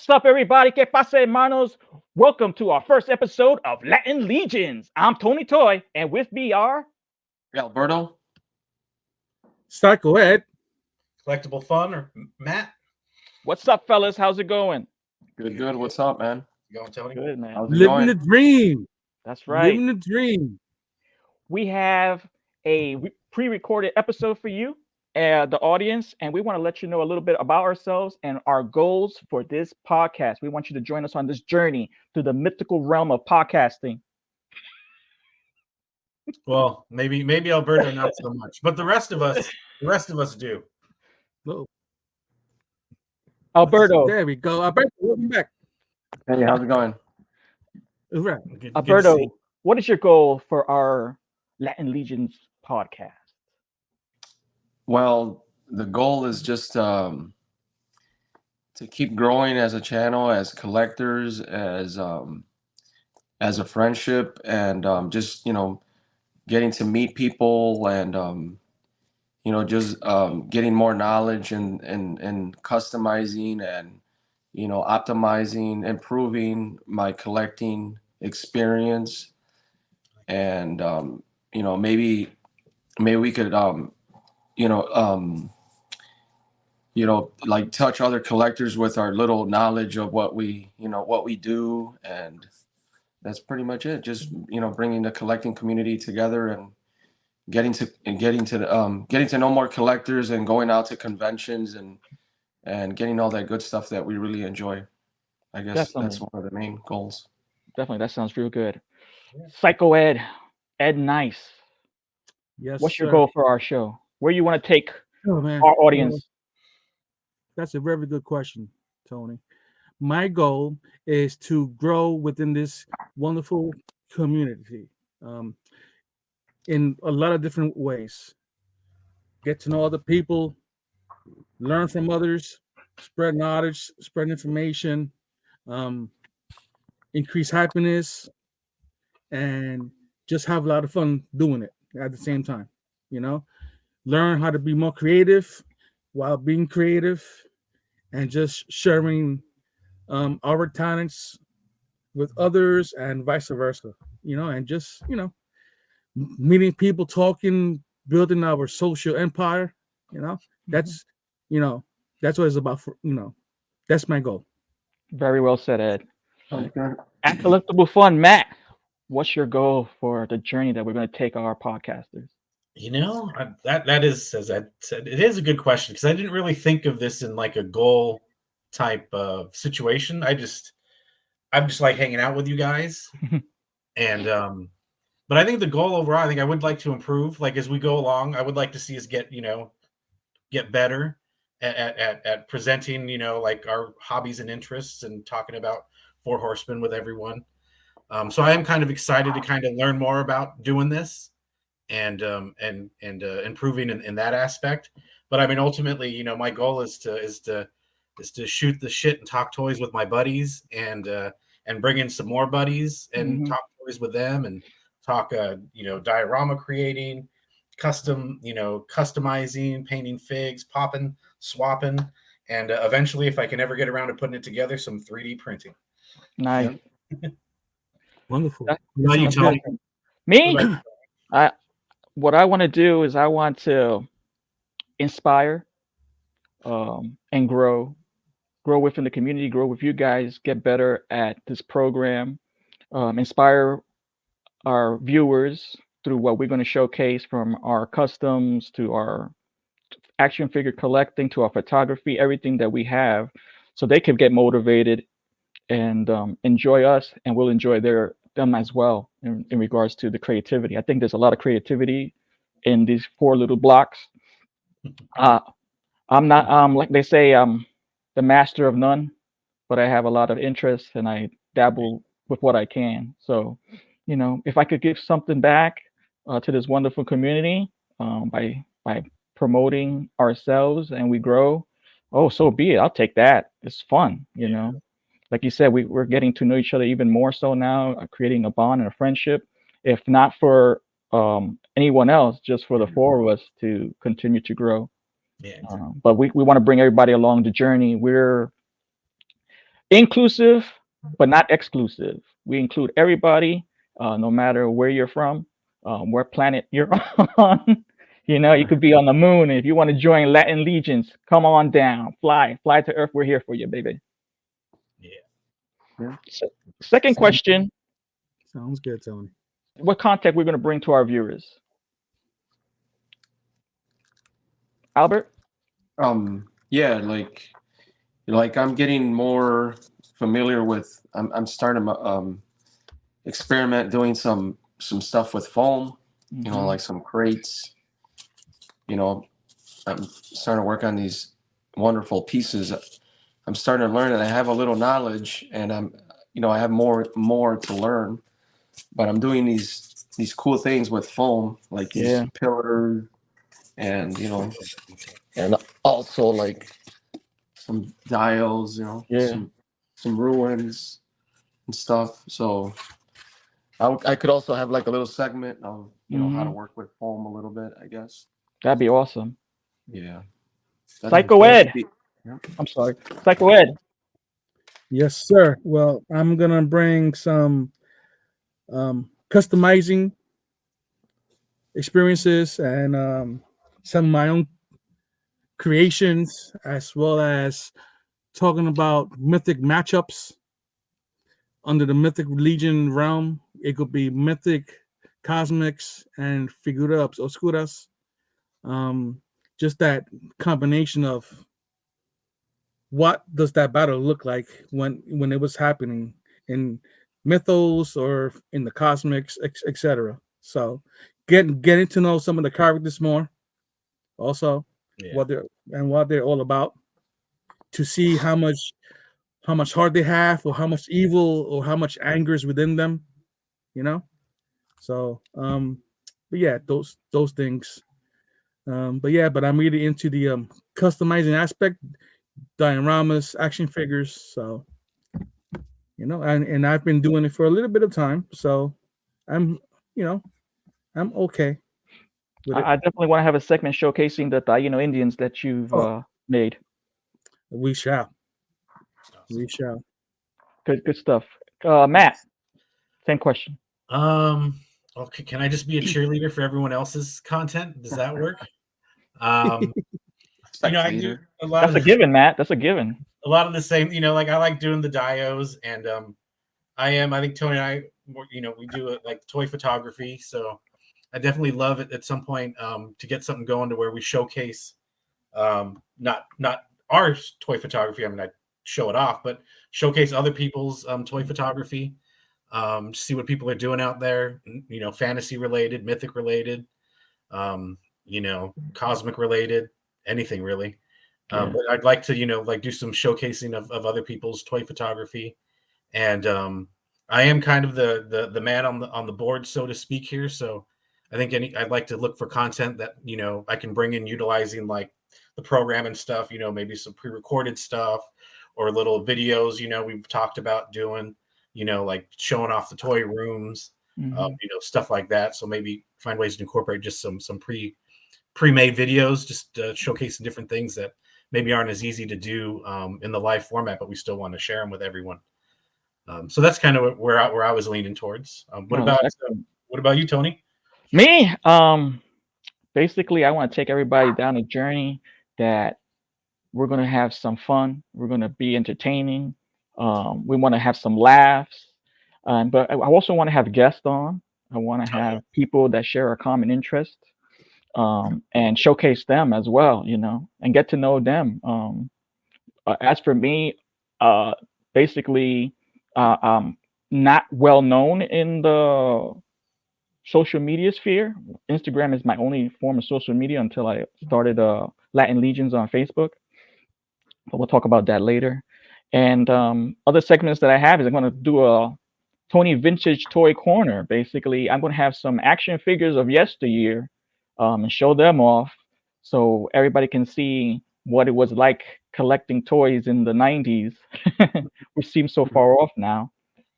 What's up, everybody? ¿Qué pasa, hermanos? Welcome to our first episode of Latin Legions. I'm Tony Toy, and with me are Alberto. Psycho Ed. Collectible Fun or Matt? What's up, fellas? How's it going? Good. What's up, man? You going, Tony? Good, man. How's it Living going? the dream. That's right. Living the dream. We have a pre-recorded episode for you, the audience, and we want to let you know a little bit about ourselves and our goals for this podcast. We want you to join us on this journey through the mythical realm of podcasting. Well, maybe Alberto not so much, but the rest of us do. Oh, Alberto, there we go. Alberto, welcome back. Hey, how's it going? All right. Good to Alberto, see. what is your goal for our Latin Legions podcast? Well, the goal is just to keep growing as a channel, as collectors, as a friendship, and just getting to meet people and just getting more knowledge and customizing and optimizing, improving my collecting experience, and maybe we could you know um like touch other collectors with our little knowledge of what we do, and that's pretty much it. Just bringing the collecting community together and getting to know more collectors and going out to conventions and getting all that good stuff that we really enjoy. I guess that's Definitely. one of the main goals. Definitely, that sounds real good. Yeah. Psycho Ed, Ed Nice. Yes, What's your sir. goal for our show? Where you want to take Oh, man. our audience? That's a very good question, Tony. My goal is to grow within this wonderful community in a lot of different ways. Get to know other people, learn from others, spread knowledge, spread information, um, increase happiness, and just have a lot of fun doing it at the same time. Learn how to be more creative while being creative, and just sharing our talents with others and vice versa. And just meeting people, talking, building our social empire. That's that's what it's about. That's my goal. Very well said, Ed. Sounds good. At Collectible Fun, Matt, what's your goal for the journey that we're going to take our podcasters? That is, as I said, it is a good question because I didn't really think of this in like a goal type of situation. I'm just like hanging out with you guys, and but I think the goal overall, I think I would like to improve. Like as we go along, I would like to see us get better at presenting like our hobbies and interests and talking about Four Horsemen with everyone. So I am kind of excited to kind of learn more about doing this and improving in that aspect. But I mean, ultimately, my goal is to shoot the shit and talk toys with my buddies and bring in some more buddies and talk toys with them and talk diorama creating, customizing, painting figs, popping, swapping, and eventually, if I can ever get around to putting it together, some 3D printing. Nice. Wonderful. That How you, sounds Tony? good. Me? What about What I want to do is I want to inspire and grow within the community, grow with you guys, get better at this program, inspire our viewers through what we're going to showcase, from our customs to our action figure collecting to our photography, everything that we have, so they can get motivated and enjoy us, and we'll enjoy them as well in regards to the creativity. I think there's a lot of creativity in these four little blocks. Uh, I'm not like they say, the master of none, but I have a lot of interest and I dabble with what I can. So, if I could give something back to this wonderful community, by promoting ourselves and we grow, oh, so be it. I'll take that. It's fun. Like you said, we're getting to know each other even more so now, creating a bond and a friendship. If not for anyone else, just for the four of us to continue to grow. Yeah, exactly. But we want to bring everybody along the journey. inclusive, but not exclusive. We include everybody, no matter where you're from, what planet you're on. You know, you could be on the moon. If you want to join Latin legions, come on down. Fly to Earth. We're here for you, baby. Yeah. Yeah. So, second Sounds question: sounds good, Tony. what content we're going to bring to our viewers? Albert? Yeah, like I'm getting more familiar with. I'm starting to experiment doing some stuff with foam. You know, Mm-hmm. like some crates. You know, I'm starting to work on these wonderful pieces. I'm starting to learn, and I have a little knowledge, and I have more to learn. But I'm doing these cool things with foam, like these Yeah, pillars, and and also like some dials, yeah. some ruins and stuff. So I could also have like a little segment of how to Mm-hmm. work with foam a little bit, I guess. That'd be awesome. Yeah, Psycho that'd Ed. be. Yeah. I'm sorry. Psycho Ed. Yes, sir. Well, I'm gonna bring some customizing experiences and some of my own creations, as well as talking about mythic matchups under the Mythic Legion realm. It could be Mythic, Cosmics, and Figuras Oscuras. Um, just that combination of what does that battle look like when it was happening in mythos or in the cosmics, etc. So, getting to know some of the characters more, also Yeah. what they're all about, to see how much heart they have, or how much evil or how much anger is within them. You know. So, but yeah, those things. But I'm really into the customizing aspect, dioramas, action figures. So, and I've been doing it for a little bit of time. So, I'm you know I'm okay with it. I definitely want to have a segment showcasing the Taino Indians that you've Oh, made. we shall, we Awesome. shall. Good stuff. Matt, same question. Um. Okay. Can I just be a cheerleader for everyone else's content? Does that work? Um. I do Spectator. a lot of That's a given, Matt. That's a given. the same. Like I like doing the dios, and I think Tony and I, we do it like toy photography. So I definitely love it at some point to get something going to where we showcase not our toy photography. I mean, I show it off, but showcase other people's toy photography. See what people are doing out there. Fantasy related, mythic related, cosmic related, anything really. Yeah. But I'd like to, like do some showcasing of other people's toy photography, and I am kind of the man on the board, so to speak here. So I think I'd like to look for content that I can bring in utilizing like the program and stuff. Maybe some pre-recorded stuff or little videos. We've talked about doing. Like showing off the toy rooms, Hmm. stuff like that. So maybe find ways to incorporate just some pre-made videos, just showcasing different things that maybe aren't as easy to do in the live format, but we still want to share them with everyone. So that's kind of where I was leaning towards. No, that's excellent. What about you, Tony? Me, basically, I want to take everybody down a journey that we're going to have some fun. We're going to be entertaining. We want to have some laughs. But I also want to have guests on. I want to Oh yeah, have people that share a common interest, and showcase them as well, and get to know them. As for me, uh, basically, I'm not well known in the social media sphere. Instagram is my only form of social media until I started Latin Legions on Facebook. But we'll talk about that later. And other segments that I have is I'm going to do a Tony Vintage Toy Corner. Basically, I'm going to have some action figures of yesteryear, and show them off so everybody can see what it was like collecting toys in the 90s, which seems so far off now.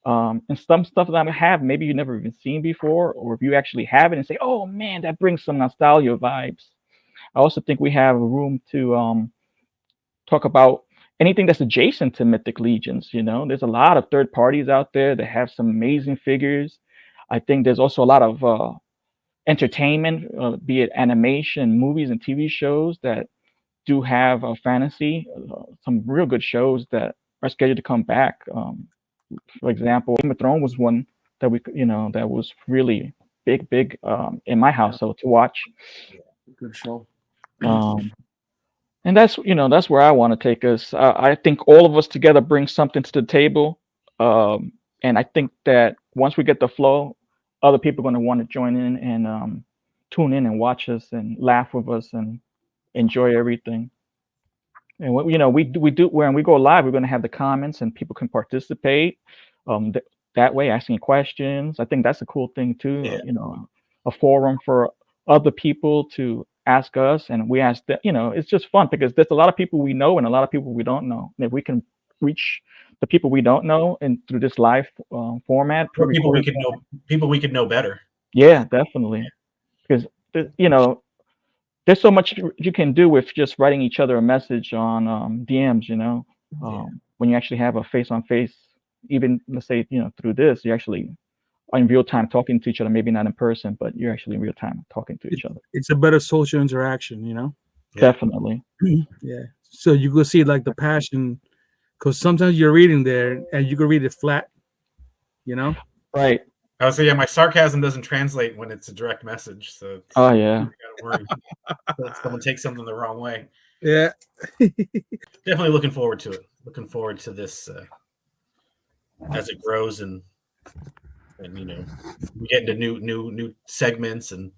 And some stuff that I have, maybe you've never even seen before, or if you actually have it and say, oh man, that brings some nostalgia vibes. I also think we have room to talk about anything that's adjacent to Mythic Legions. You know, there's a lot of third parties out there that have some amazing figures. I think there's also a lot of entertainment, be it animation, movies, and TV shows that do have a fantasy. Some real good shows that are scheduled to come back. For example, Game of Thrones was one that that was really big in my household to watch. Good show. Um, and that's where I want to take us. I think all of us together bring something to the table, and I think that once we get the flow, other people are going to want to join in and tune in and watch us and laugh with us and enjoy everything. And we do when we go live, we're going to have the comments and people can participate. That way, asking questions. I think that's a cool thing too. Yeah. A forum for other people to ask us, and we ask them. It's just fun because there's a lot of people we know and a lot of people we don't know. And if we can reach the people we don't know and through this live format, Or people we could know better. yeah, definitely. Because there's so much you can do with just writing each other a message on DMs. When you actually have a face-on-face, even let's say through this, you actually are in real time talking to each other. Maybe not in person, but you're actually in real time talking to each other. It's a better social interaction, Yeah. Definitely. Yeah. So you go see like the passion, because sometimes you're reading there and you can read it flat, Right. I would say, yeah, my sarcasm doesn't translate when it's a direct message, so Oh yeah. you gotta worry that someone takes something the wrong way. Yeah. Definitely looking forward to it. Looking forward to this as it grows and we get into new segments and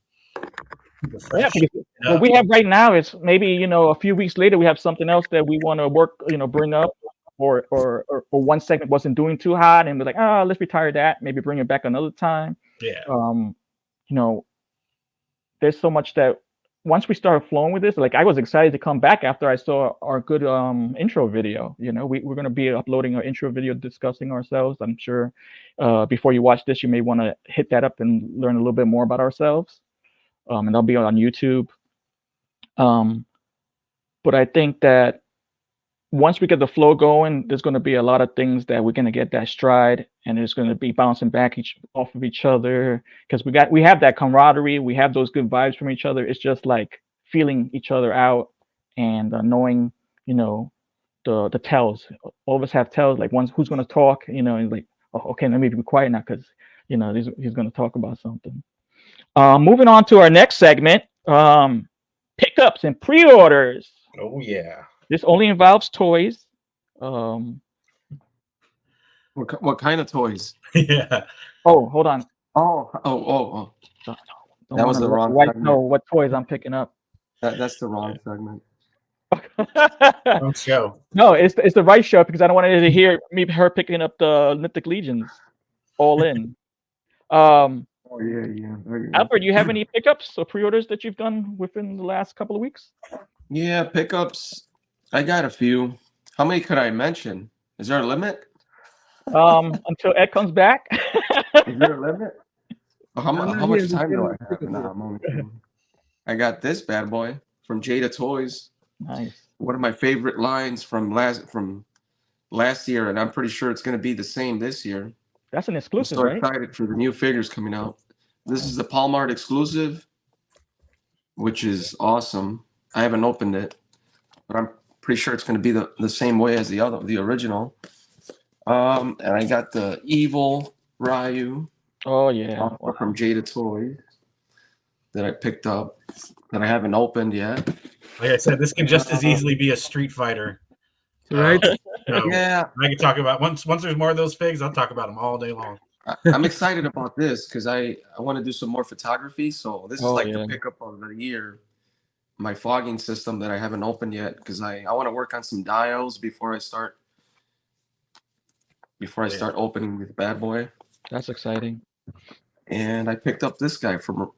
Yeah, because what we have right now is maybe a few weeks later we have something else that we want to bring up, or one segment wasn't doing too hot and we're like, let's retire that, maybe bring it back another time. Yeah. There's so much that once we started flowing with this, like I was excited to come back after I saw our good intro video. We're going to be uploading our intro video discussing ourselves. I'm sure before you watch this, you may want to hit that up and learn a little bit more about ourselves. And that'll be on YouTube. But I think that once we get the flow going, there's going to be a lot of things that we're going to get that stride, and it's going to be bouncing back off of each other because we have that camaraderie, we have those good vibes from each other. It's just like feeling each other out and knowing, the tells. All of us have tells, like who's going to talk, and like, oh, okay, let me be quiet now because he's going to talk about something. Moving on to our next segment, pickups and pre-orders. Oh yeah. This only involves toys. What kind of toys? Yeah. Oh, hold on. Oh. Don't That was wanna the wrong know segment. what toys I'm picking up. That's the wrong segment. Wrong show. No, it's the right show because I don't want to hear her picking up the Mythic Legions all in. Oh yeah. Albert, do you have any pickups or pre-orders that you've done within the last couple of weeks? Yeah, pickups. I got a few. How many could I mention? Is there a limit? Until Ed comes back. Is there a limit? How much time do I have? Nah, I'm only kidding. I got this bad boy from Jada Toys. Nice. One of my favorite lines from last year, and I'm pretty sure it's going to be the same this year. That's an I'm exclusive, so right? excited for the new figures coming out. This is the Palmart exclusive, which is awesome. I haven't opened it, but I'm pretty sure it's going to be the same way as the original. And I got the Evil Ryu. Oh yeah. Wow. From Jada Toys that I picked up that I haven't opened yet. Like I said, this can just as easily be a Street Fighter. Right? Yeah. I can talk about once there's more of those figs, I'll talk about them all day long. I'm excited about this because I want to do some more photography. So this is the pickup of the year. My fogging system that I haven't opened yet because I want to work on some dials before I start opening this bad boy. That's exciting. And I picked up this guy from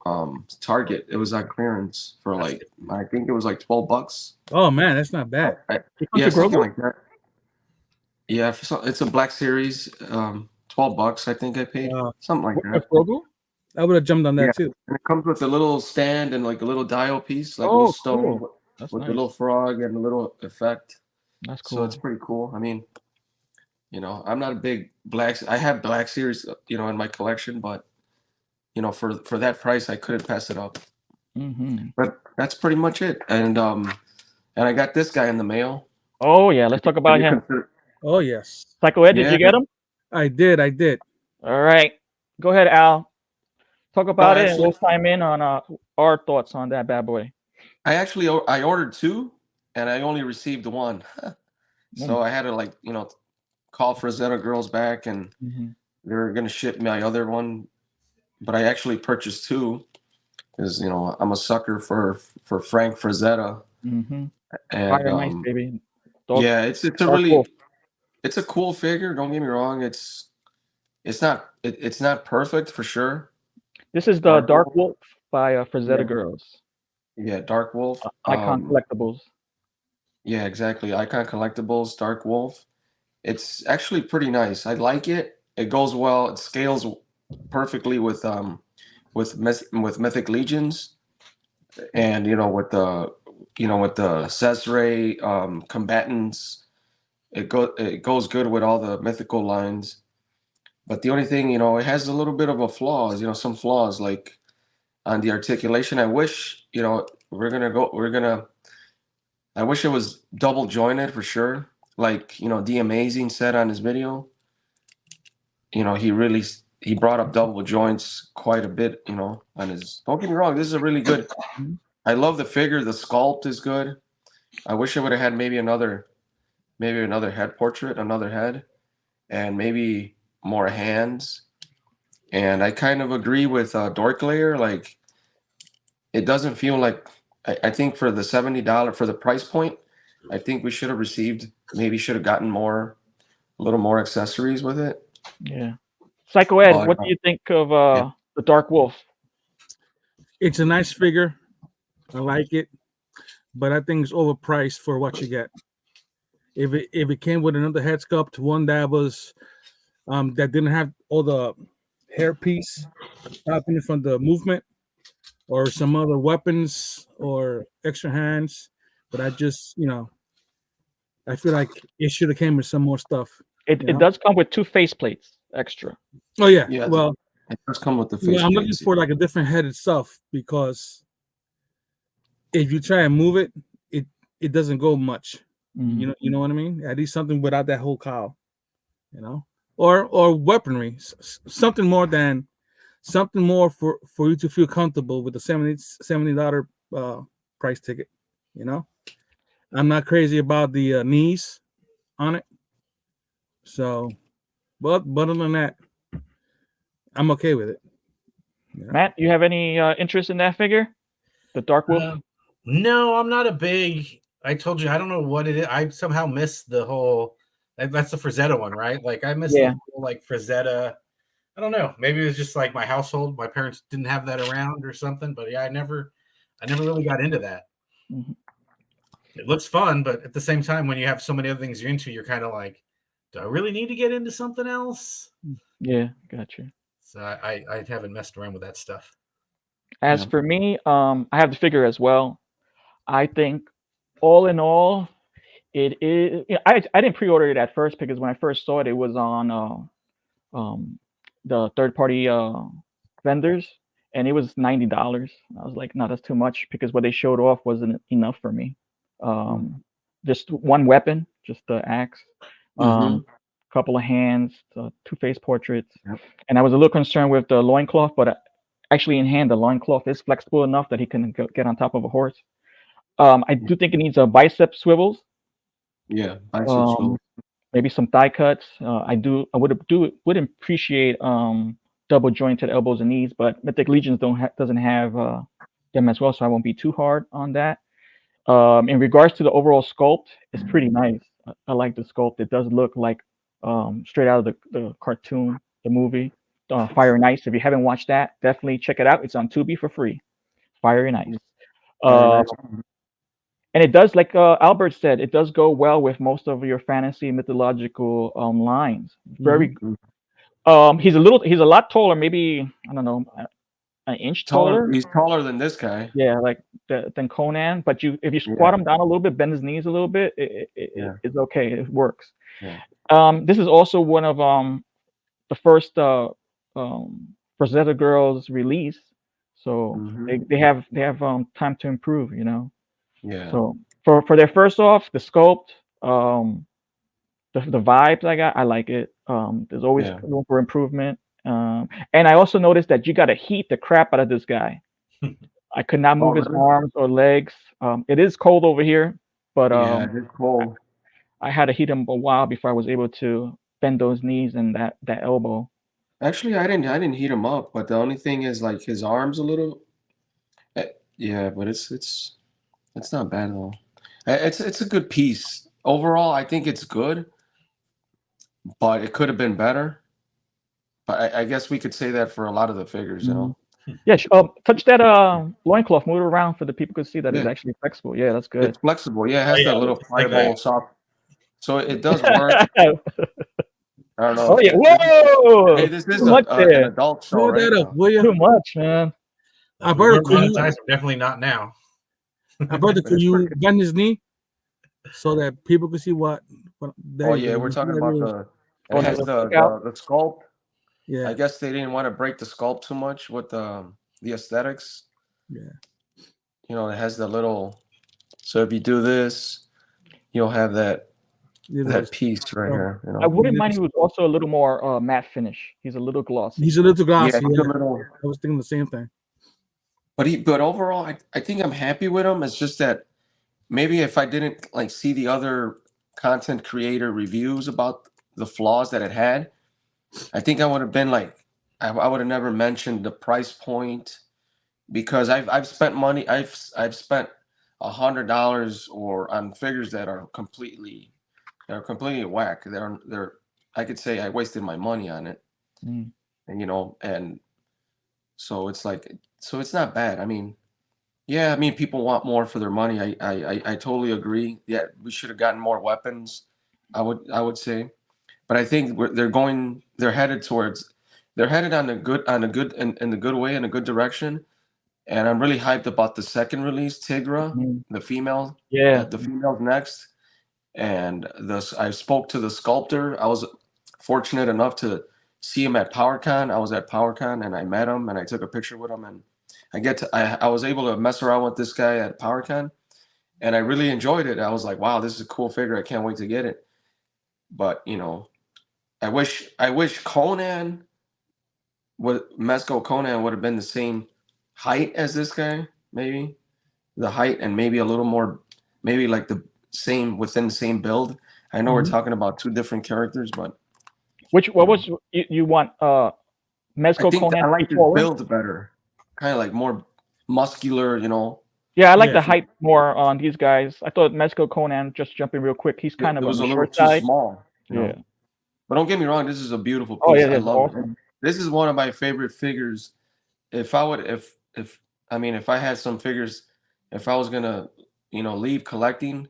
Target. It was on clearance for I think it was like $12. Oh man, that's not bad. Yeah, something like that. Yeah, it's a Black Series. $12, I think I paid. Something like that. Grogu? I would have jumped on that too. And it comes with a little stand and like a little dial piece, like a little stone cool. with a little frog and a little effect. That's So it's cool. pretty cool. I mean, I'm not a big black. I have Black Series, in my collection, but for that price, I couldn't pass it up. Hmm. But that's pretty much it. And I got this guy in the mail. Oh yeah, let's talk Have about you him. considered? Oh yes, Psycho Ed, did Yeah. you get him? I did. I did. All right. Go ahead, Al. Talk No, about it, and actually, we'll chime in on our thoughts on that bad boy. I ordered two, and I only received one. So I had to call Frazetta girls back, and Mm-hmm. they're gonna ship my other one. But I actually purchased two because I'm a sucker for Frank Frazetta, Mm-hmm. and Fire and Ice, baby. Dog, yeah, it's a Dark Wolf. really it's a cool figure. Don't get me wrong. It's not perfect for sure. This is the Dark Dark Wolf, Wolf by Frazetta yeah, Girls. yeah, Dark Wolf. Icon Collectibles. Yeah, exactly. Icon Collectibles, Dark Wolf. It's actually pretty nice. I like it. It goes well. It scales perfectly with Mythic Legions, and with the Cesare combatants. It goes good with all the mythical lines. But the only thing, it has a little bit of a flaws. Some flaws like on the articulation. I wish, we're gonna. I wish it was double jointed for sure. Like the amazing said on his video. He brought up double joints quite a bit. On his. Don't get me wrong. This is a really good. Mhm. I love the figure. The sculpt is good. I wish I would have had maybe another head portrait, another head, and maybe more hands. And I kind of agree with Dork Layer. Like it doesn't feel like I think for the $70 for the price point, I think we should have received maybe should have gotten a little more accessories with it. Yeah. Psycho Ed, But what do you think of yeah, the Dark Wolf? It's a nice figure. I like it, but I think it's overpriced for what you get. If it came with another head sculpt, one that was that didn't have all the hairpiece happening from the movement, or some other weapons or extra hands, but I feel like it should have came with some more stuff. It You it know? does come with two faceplates extra. Oh yeah. yeah, Well, it does come with the face I'm looking plates. for like a different head itself because if you try and move it, it it doesn't go much. Mm. You know what I mean? At least something without that whole cow. Or weaponry, something more for you to feel comfortable with the $70 price ticket. You know, I'm not crazy about the knees on it. So, but other than that, I'm okay with it. Yeah. Matt, you have any interest in that figure, the Dark Wolf? No, I'm not a big. I told you I don't know what it is. I somehow missed the whole. That's the Frazetta one, right? Like I missed the Yeah. whole like Frazetta. I don't know. Maybe it was just like my household. My parents didn't have that around or something. But yeah, I never really got into that. Mhm. It looks fun, but at the same time, when you have so many other things you're into, you're kind of like, do I really need to get into something else? Yeah, gotcha. So I haven't messed around with that stuff. As Yeah. for me, I have the figure as well. I think all in all, it is. I didn't pre-order it at first because when I first saw it, it was on um, the third-party vendors, and it was $90. I was like, no, that's too much because what they showed off wasn't enough for me. Um, just one weapon, just the axe, Mm-hmm. couple of hands, two face portraits, Yep. and I was a little concerned with the loincloth, but actually in hand, the loincloth is flexible enough that he can get on top of a horse. I do think it needs a bicep swivels, Yeah, biceps um, will. maybe some thigh cuts. I would appreciate double jointed elbows and knees, but Mythic Legions doesn't have them as well, so I won't be too hard on that. In regards to the overall sculpt, it's pretty nice. I like the sculpt. It does look like straight out of the cartoon, the movie, Fire and Ice. If you haven't watched that, definitely check it out. It's on Tubi for free. Fire and Ice. Very Uh, nice. and it does, like Albert said, it does go well with most of your fantasy mythological lines. Very. Mhm. He's a lot taller. Maybe I don't know. an inch Taller. taller. He's taller than this guy. Yeah, like than Conan. But if you squat Yeah. him down a little bit, bend his knees a little bit, Yeah. it's okay. It works. Yeah. This is also one of the first Frazetta girls release, so Mhm. they have time to improve, you know. Yeah. So for their first off, the sculpt, the vibes I like it. There's always Yeah. room for improvement. And I also noticed that you got to heat the crap out of this guy. I could not Oh, move his really? arms or legs. It is cold over here, but Yeah, it's cold. I had to heat him a while before I was able to bend those knees and that elbow. Actually, I didn't heat him up, but the only thing is like his arms a little. Yeah, but it's not bad though. It's a good piece overall. I think it's good, but it could have been better. But I guess we could say that for a lot of the figures, you know. Yeah, touch that loincloth, move it around so that people could see that it's Yeah, actually flexible. Yeah, that's it's good. flexible. Yeah, it Oh has yeah, that little just like that. pliable soft. So it does work. I don't know Oh if yeah, hey, whoa! this Too is much an there. adult show, Blow right? that up, will you? Too much, man. If we Alberto, weren't could you, monetized, we're definitely not now. Alberto, But could it's you pretty. bend his knee so that people can see what Oh there you yeah, go. we're You see talking that about little, the. It Oh, that has little cookout. the sculpt. I yeah, guess they didn't want to break the sculpt too much with the aesthetics. yeah. You know, it has the little. So if you do this, you'll have These are that just, piece right um, here. You I know. wouldn't mind. He was also a little more matte finish. He's a little glossy. he's a little Yeah, glossy. it's a Yeah, little. I was thinking the same thing. But overall, I think I'm happy with him. It's just that maybe if I didn't like see the other content creator reviews about the flaws that it had, I think I would have been like, I would have never mentioned the price point because I've spent money. I've spent $100 or on figures that are completely whack. They're I could say I wasted my money on it, Mm. and you know, and so it's like so it's not bad. I mean, yeah, I mean people want more for their money. I totally agree. Yeah, we should have gotten more weapons. I would say, but I think they're headed on a good in the good way in a good direction. And I'm really hyped about the second release, Tigra, Mm. the female, Yeah. the female's next. And I spoke to the sculptor. I was fortunate enough to see him at PowerCon. I was at PowerCon and I met him and I took a picture with him and I was able to mess around with this guy at PowerCon and I really enjoyed it. I was like, wow, this is a cool figure. I can't wait to get it. But you know, I wish Conan Conan would have been the same height as this guy, maybe the height and maybe a little more, maybe like the same within the same build. I know we're Mhm. talking about two different characters, but What was you want? I Mezco think Conan I to be like his taller? build better, kind of like more muscular, you know. Yeah, I like Yeah, the height more on these guys. I thought Mezco Conan, just jumping real quick, he's kind It of on was the a little short too side. small, you Yeah. know. But don't get me wrong, this is a beautiful Oh piece. yeah, I that's love it. awesome. This is one of my favorite figures. If I would, if I mean, if I had some figures, if I was gonna, leave collecting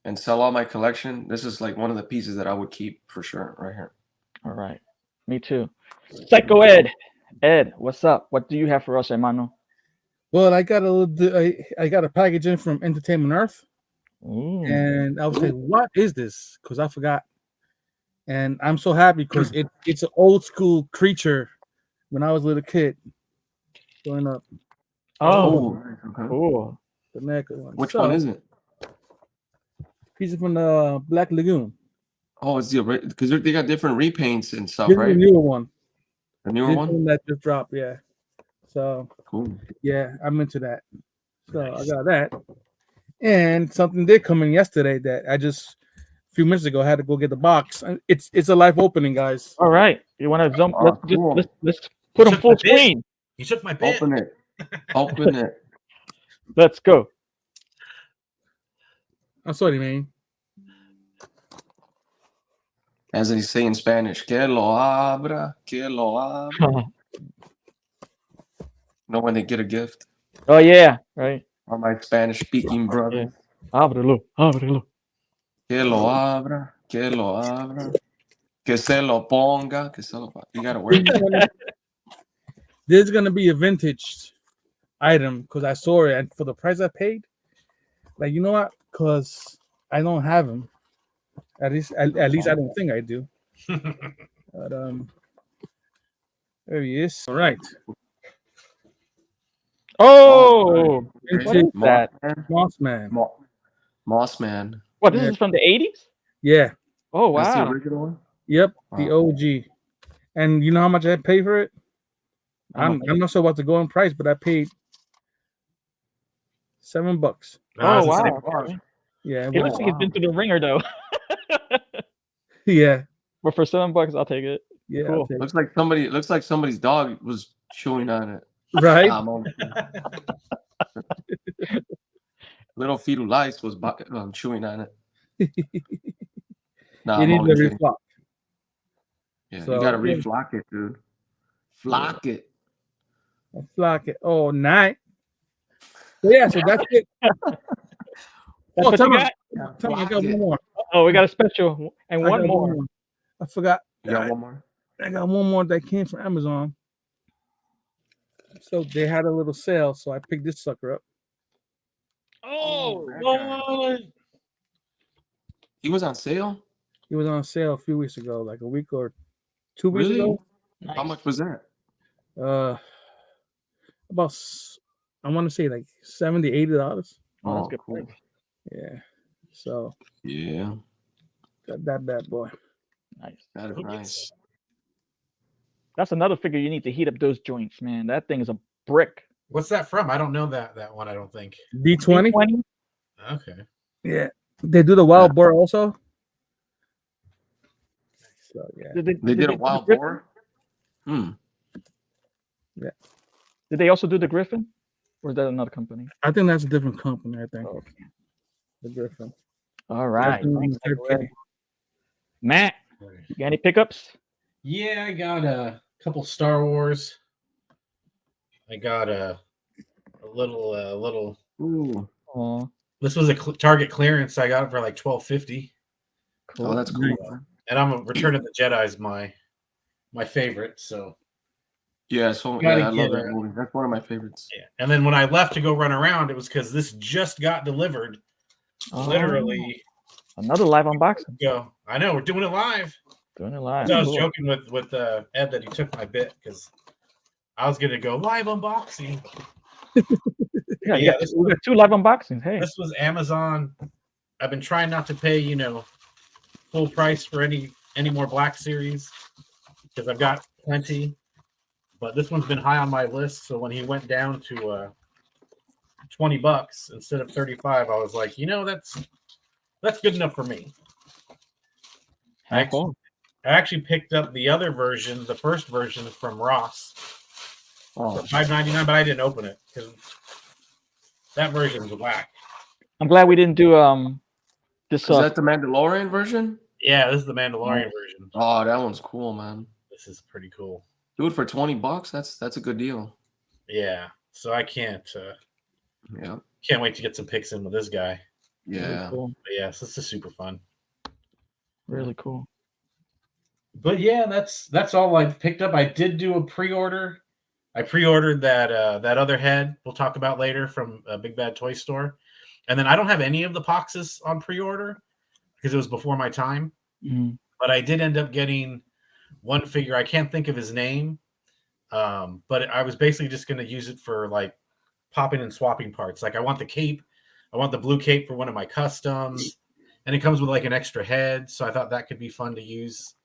and sell all my collection, this is like one of the pieces that I would keep for sure, right here. All right. Me too. Psycho Ed. Ed, what's up? What do you have for us, hermano? well, I got a little, I got a package in from Entertainment Earth, Ooh. and I was like, "What is this?" Because I forgot, and I'm so happy because it's an old school creature when I was a little kid growing up. Oh, Oh, nice, okay. cool. The neck one. Which one So is it? piece from the Black Lagoon. Oh, it's because they got different repaints and stuff, This is the right? newer one. The newer This one. one that just dropped. Yeah. So Cool. yeah, I'm into that. So Nice. I got that. And something did come in yesterday that I just a few minutes ago had to go get the box. It's a live opening, guys. All right. You want to jump? Oh, cool. Let's You put them took full my bid. screen. You took my bid. Open it. Open it. Let's go. I'm sorry, man. As they say in Spanish, que lo abra, que lo abra. Know when they get a gift? Oh yeah, right. All my Spanish-speaking Yeah. brothers. Ábrelo, ábrelo. Que lo abra, que lo abra. Que se lo ponga, que se lo. You gotta work. There's gonna be a vintage item because I saw it, and for the price I paid, like you know what? Because I don't have them. At least I don't think I do. But there he is. All right. Oh, Vintage what is that? Moss Man. Moss Man. What, this Yeah. is from the 80s? Yeah. Oh, That's the wow. original one. Yep. The Wow. OG. And you know how much I paid for it? How I'm not sure about the going price, but I paid $7. Oh, it's wow. like, Okay. Yeah. It looks like it's been through the ringer, though. Yeah. But for $7, I'll take it. Yeah. Cool. Looks like somebody's dog was chewing on it. Right. Nah, I'm only kidding. Little fetal lice was chewing on it. Nah, You I'm need only to kidding. reflock. Yeah, So, you gotta yeah. reflock it, dude. Flock it. Flock it. Oh, night. So yeah, so that's it. That's Oh, what tell you me. got? Tell me, I Flock got it. one more. Oh, we got a special and I one got more. I forgot. You got one more? I got one more that came from Amazon. So they had a little sale, so I picked this sucker up. Oh, that guy. what? He was on sale? It was on sale a few weeks ago, like a week or 2 weeks Really? ago. Nice. How much was that? About I want to say like $70-$80. Oh, that's good cool. price. Yeah. So Yeah, got that bad boy. Nice. that is nice. That's another figure you need to heat up those joints, man. That thing is a brick. What's that from? I don't know that one. I don't think. D20. D20? Okay. Yeah. They do the wild boar also. So yeah. They did a do wild the boar? Did they also do the Griffin? Or is that another company? I think that's a different company, I think. Okay. The Griffin. All right. Thanks, Nicolette. Okay. Matt, you got any pickups? Yeah, I got a couple Star Wars. I got a little. Ooh. Oh, This was a Target clearance. I got it for like $12.50. cool. Oh, that's cool. And I'm a Return of the Jedi's my favorite. So Yeah, so Gotta I love get that movie. That's one of my favorites. yeah. And then when I left to go run around, it was because this just got delivered. Literally. Another live unboxing. Go. I know we're doing it live. Doing it live. So I was Cool. joking with Ed that he took my bit because I was gonna go live unboxing. Yeah, Yeah, we got 2 live unboxings. Hey. This was Amazon. I've been trying not to pay, full price for any more Black Series because I've got plenty. But this one's been high on my list. So when he went down to $20 instead of 35, I was like, that's good enough for me. I actually picked up the other version, the first version from Ross for $5.99, but I didn't open it because that version's whack. I'm glad we didn't do this. Is that the Mandalorian version? Yeah, this is the Mandalorian version. Oh, that one's cool, man. This is pretty cool. Do it for $20. That's a good deal. Yeah, so I can't wait to get some pics in with this guy. Yeah. Really cool. But yeah, so this is super fun. Really cool. But yeah, that's all I picked up. I did do a pre-order. I pre-ordered that other head we'll talk about later from Big Bad Toy Store, and then I don't have any of the Poxxus on pre-order because it was before my time. Mm-hmm. But I did end up getting one figure. I can't think of his name, but I was basically just going to use it for like popping and swapping parts. Like I want the cape, I want the blue cape for one of my customs, and it comes with like an extra head. So I thought that could be fun to use.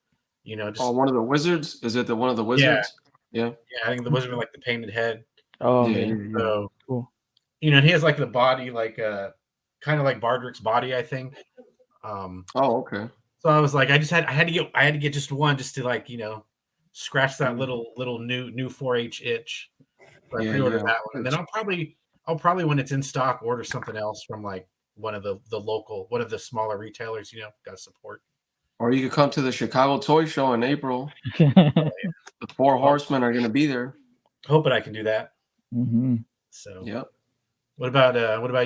One of the wizards? Is it one of the wizards? Yeah. I think the wizard with like the painted head. Oh, yeah, man. yeah. So cool. He has like the body, like kind of like Bardrick's body, I think. Okay. So I was like, I had to get just one just to like, scratch that little new 4-H itch. So I pre-ordered that one. And then I'll probably when it's in stock order something else from like one of the local, one of the smaller retailers, got support. Or you could come to the Chicago Toy Show in April. The 4 horsemen are going to be there. Hoping I can do that. Mm-hmm. So yep. What about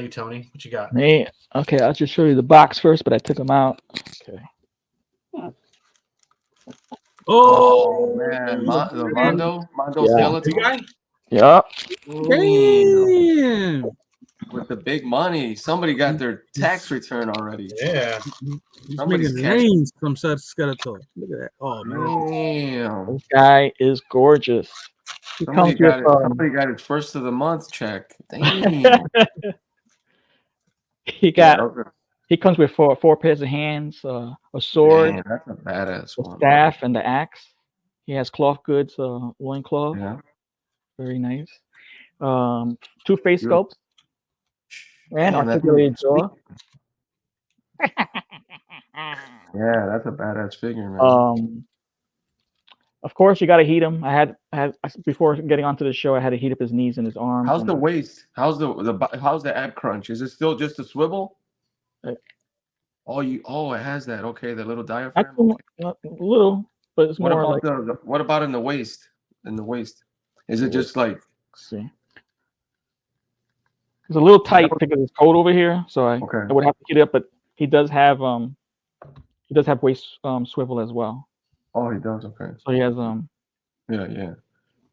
you, Tony? What you got? Me? Okay, I'll just show you the box first, but I took them out. Okay. Oh Oh, man, the damn. Mondo Yeah. Big Skeletal. guy? Yep. Damn. Damn. With the big money. Somebody got their tax return already. Yeah. He's Somebody's making cashed. lanes from such skeletal. Look at that. Oh man. Damn. This guy is gorgeous. He Somebody comes with got it. Somebody got his first of the month check. Damn. he Yeah, got he comes with four pairs of hands, a sword, man, that's a badass a one. staff, and the axe. He has cloth goods, loincloth. Yeah. Very nice. Two face Beautiful. sculpts and Damn, that thing articulated is jaw. Yeah, that's a badass figure, man. Um, of course, you got to heat him. Before getting onto the show, I had to heat up his knees and his arms. How's And the waist? How's the ab crunch? Is it still just a swivel? uh, Oh, it has that. Okay, the little diaphragm. actually, Okay. not a little, but it's What more about like. the what about in the waist? In the waist, is it Wait, just like let's see. It's a little that tight because it's cold over here, so I okay? would have to heat it up. But he does have waist swivel as well. Oh, he does. Okay. So he has Yeah.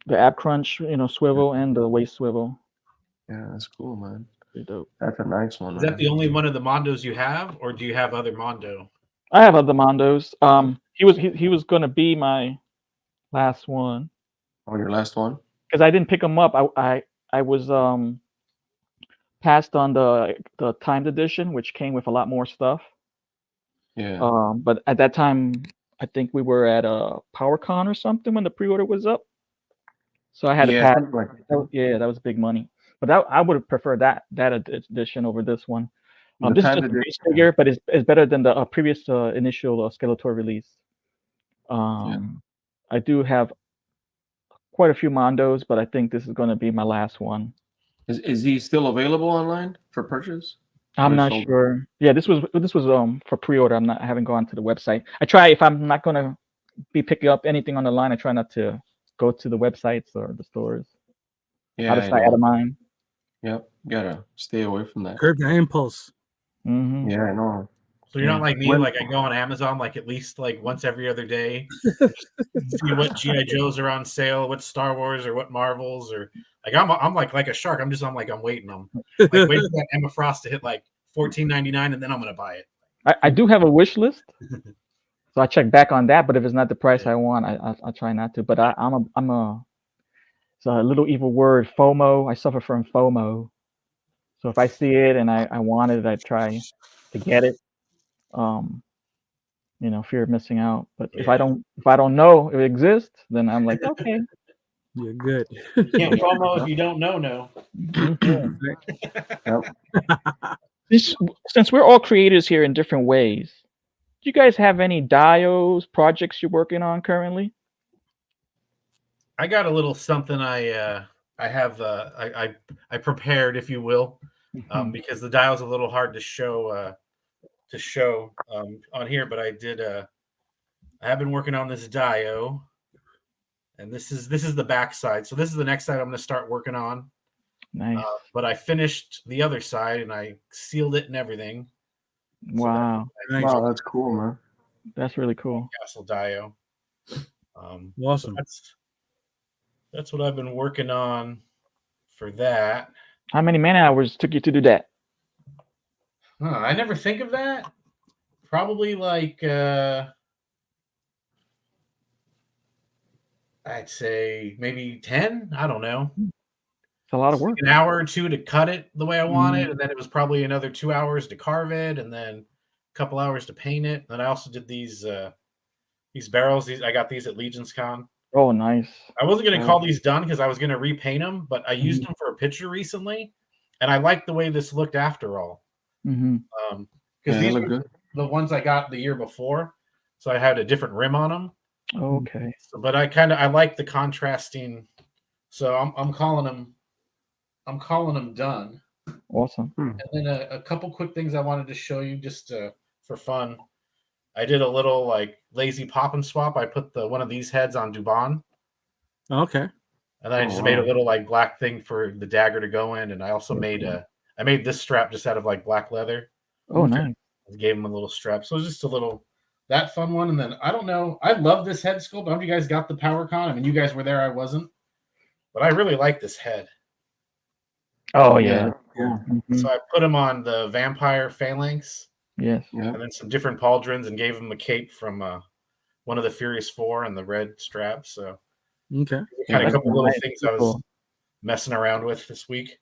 the ab crunch, Yeah, swivel and the waist swivel. yeah, that's cool, man. Pretty dope. That's a nice one, Is that man. the only one of the Mondos you have, or do you have other Mondo? I have other Mondos. He was gonna be my last one Oh, your last one? because I didn't pick him up. I was passed on the timed edition, which came with a lot more stuff. Yeah. But at that time, I think we were at a PowerCon or something when the pre-order was up. So I had to Yeah, pass. something like Yeah, that was big money. But I would have preferred that edition over this one. the This is time just to a do. base figure, but it's better than the previous initial Skeletor release. Yeah. I do have quite a few Mondos, but I think this is going to be my last one. Is he still available online for purchase? I'm Or not sold? sure. Yeah, this was for pre-order. I haven't gone to the website. I try if I'm not going to be picking up anything on the line. I try not to go to the websites or the stores. Yeah, Out of I sight, out of know. mind. Yep, gotta stay away from that. Curb the impulse. Hmm. Yeah, I know. So you're Yeah. not like me, When- like I go on Amazon like at least like once every other day, see what GI Joes are on sale, what Star Wars or what Marvels or like I'm like a shark. I'm waiting. I'm like waiting for that Emma Frost to hit like $14.99 and then I'm gonna buy it. I do have a wish list, so I check back on that. But if it's not the price I want, I try not to. But it's a little evil word, FOMO. I suffer from FOMO. So if I see it and I want it, I try to get it. Fear of missing out. But if I don't know it exists, then I'm like, okay. You're good. Can't FOMO if you don't know. No. Mhm. Yep. Since we're all creators here in different ways, do you guys have any dios projects you're working on currently? I got a little something I have I prepared, if you will, because the dial's a little hard to show on here, but I have been working on this dio, and this is the backside. So this is the next side I'm going to start working on. Nice. But I finished the other side and I sealed it and everything. Wow. Nice. Wow, that's cool, man. That's really cool. Castle dio. Awesome. So that's what I've been working on for that. How many man hours took you to do that? I never think of that. Probably like I'd say maybe 10. I don't know. It's a lot of work. An hour or two to cut it the way I want it, and then it was probably another 2 hours to carve it, and then a couple hours to paint it. And I also did these barrels. I got these at Legion's Con. Oh, nice. I wasn't going to call these done because I was going to repaint them, but I used them for a picture recently, and I liked the way this looked after all. Mm-hmm. Because They these look were good. the ones I got the year before, so I had a different rim on them. Okay. But I like the contrasting, so I'm calling them done. Awesome. And then a couple quick things I wanted to show you just for fun. I did a little like lazy pop and swap. I put one of these heads on Dubon, Okay. and then I just made a little like black thing for the dagger to go in. And I also made this strap just out of like black leather. Oh, nice. I gave him a little strap. So it was just a little that fun one. And then I don't know. I love this head sculpt. I don't know if you guys got the PowerCon. I mean, you guys were there. I wasn't, but I really like this head. Oh Yeah. yeah. Yeah. Mhm. So I put him on the vampire phalanx, Yes. Yeah. and then some different pauldrons, and gave him a cape from one of the Furious Four and the red strap. So Okay. kind of a That's couple little nice. things Pretty I was cool. messing around with this week.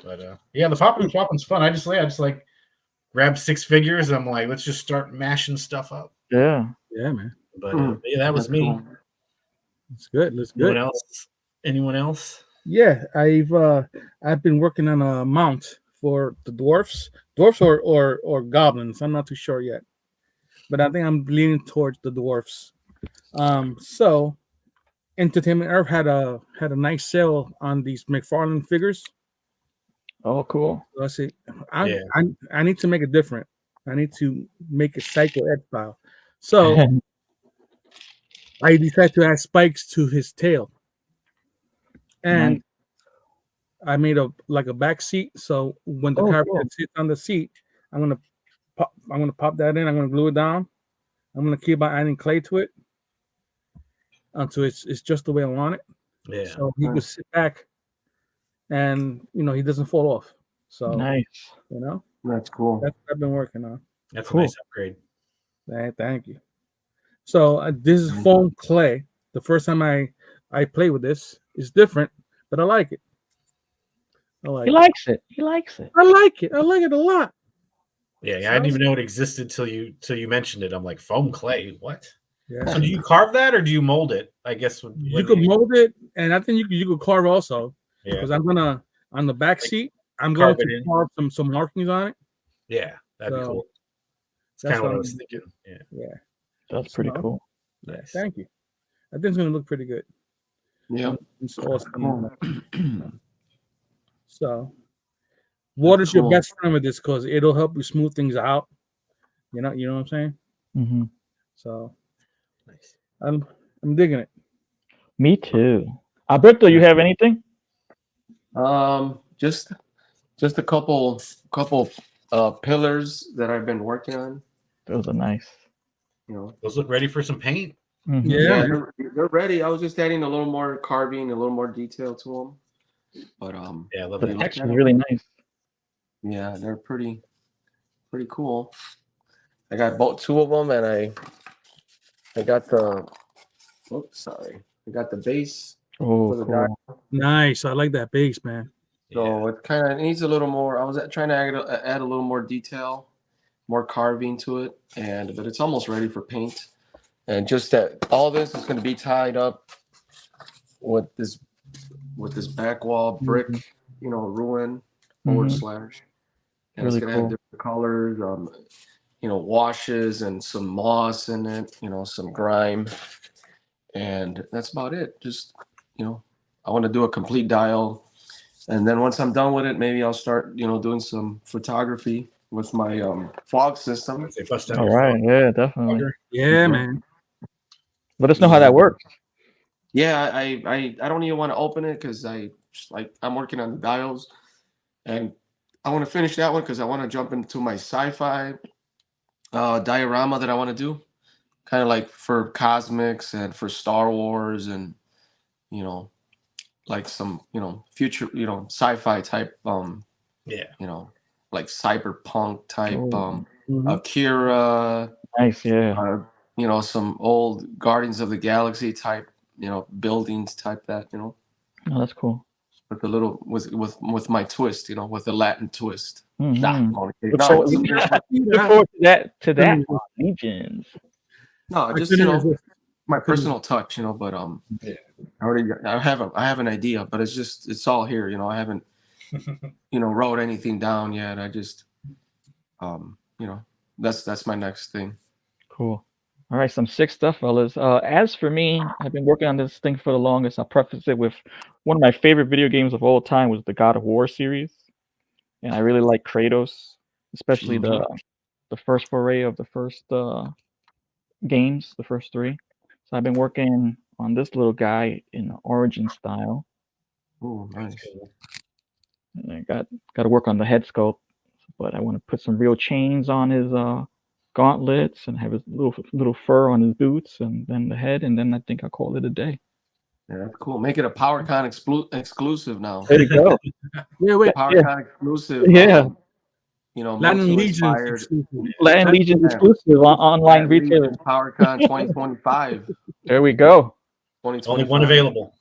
But yeah, the popping and swapping's fun. I just like grab 6 figures and I'm like, let's just start mashing stuff up. Yeah. Yeah, man. But yeah, that was That's me. cool. It's good. Looks Anyone good. else? Anyone else? Yeah, I've been working on a mount for the dwarfs, or goblins. I'm not too sure yet, but I think I'm leaning towards the dwarfs. So Entertainment Earth had a nice sale on these McFarlane figures. Oh, cool. So I say, Yeah. I need to make it different. I need to make it Psycho Ed style. So I decided to add spikes to his tail, and Nice. I made a back seat. So when the Oh, character cool. sits on the seat, I'm gonna pop that in. I'm gonna glue it down. I'm gonna keep on adding clay to it until it's just the way I want it. Yeah. So he could sit back, and he doesn't fall off. So Nice. That's cool. that's what I've been working on. That's Cool. a nice upgrade. Thank you. So this is foam clay. The first time I play with this, it's different, but I like it. He likes it. He likes it. I like it. I like it a lot. Yeah, I didn't even know it existed till you mentioned it. I'm like, foam clay, what? Yeah. So do you carve that or do you mold it? I guess You could mold it, and I think you could carve also. Yeah, Because I'm gonna on the back Like, seat, I'm carve going it to in. carve some markings on it. yeah, that'd be So, cool. That's that's kind of what I what was I'm- thinking. Yeah, Yeah. That's pretty So, cool. Yeah. nice. Thank you. I think it's gonna look pretty good. Yeah. It's awesome. Cool. So, what is your cool. best friend with this? Because it'll help you smooth things out. You know what I'm saying? Hmm. So, Nice. I'm digging it. Me too. Alberto, you have anything? Just a couple pillars that I've been working on. Those are nice. Those look ready for some paint. Mhm. Yeah. They're ready. I was just adding a little more carving, a little more detail to them. But Yeah, I love The that. texture is really nice. yeah, they're pretty cool. I got both 2 of them, and I got the. Oops, sorry. I got the base. Oh, For the guy. cool. Nice. I like that base, man. So it kind of needs a little more. I was trying to add a little more detail, more carving to it, but it's almost ready for paint. And just that all this is going to be tied up with this back wall brick, ruin forward Mhm. slash, and Really it's going to have cool. different colors, washes and some moss in it, some grime, and that's about it. Just I want to do a complete dial. And then once I'm done with it, maybe I'll start, doing some photography with my fog system. They bust out All your right. phone. Yeah, definitely. Yeah, man. Let us know how that works. Yeah, I don't even want to open it because I'm working on the dials, and I want to finish that one because I want to jump into my sci-fi diorama that I want to do, kind of like for Cosmics and for Star Wars and like some future sci-fi type Yeah. like cyberpunk type Oh, Mhm. Akira, nice. Yeah. some old Guardians of the Galaxy type, buildings type that, Oh, that's cool. with a little with my twist, with the Latin twist. Mhm. Nah, Look no, forward, it's, look forward to that. To that. Legions. no, I just couldn't resist. my personal touch, but Yeah. I have an idea, but it's all here, I haven't wrote anything down yet. I just that's my next thing. Cool. All right, some sick stuff, fellas. As for me, I've been working on this thing for the longest. I'll preface it with one of my favorite video games of all time was the God of War series, and I really like Kratos, especially the first foray of the first games, the first 3. So I've been working on this little guy in the origin style, Oh, nice. and I got to work on the head sculpt, but I want to put some real chains on his gauntlets and have his little fur on his boots, and then the head, and then I think I'll call it a day. Yeah, that's cool. Make it a PowerCon exclusive now. There you go. Yeah, wait. Yeah, PowerCon exclusive. yeah. Latin Motu Legions inspired. exclusive. Latin Legion's Yeah. exclusive online Latin retailer. Legion PowerCon 2025. There we go. Only 2025. one available.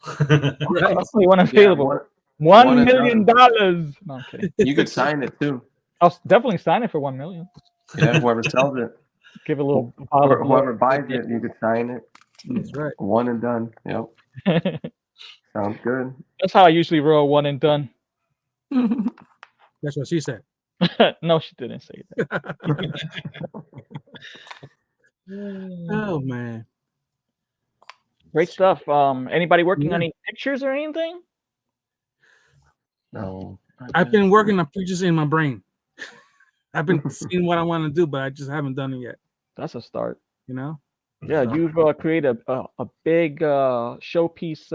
Right. Only one Yeah, available. one $1 and million. done. No, I'm kidding. You could sign it too. I'll definitely sign it for 1 million. Yeah, whoever sells it, Give a little pile of whoever blood. buys it, you could sign it. That's right. One and done. Yep, sounds good. That's how I usually roll, one and done. That's what she said. No, she didn't say that. Oh man. Great stuff. Anybody working on any pictures or anything? No, I've been working on pictures in my brain. I've been seeing what I want to do, but I just haven't done it yet. That's a start. You know? Yeah, you've created a big showpiece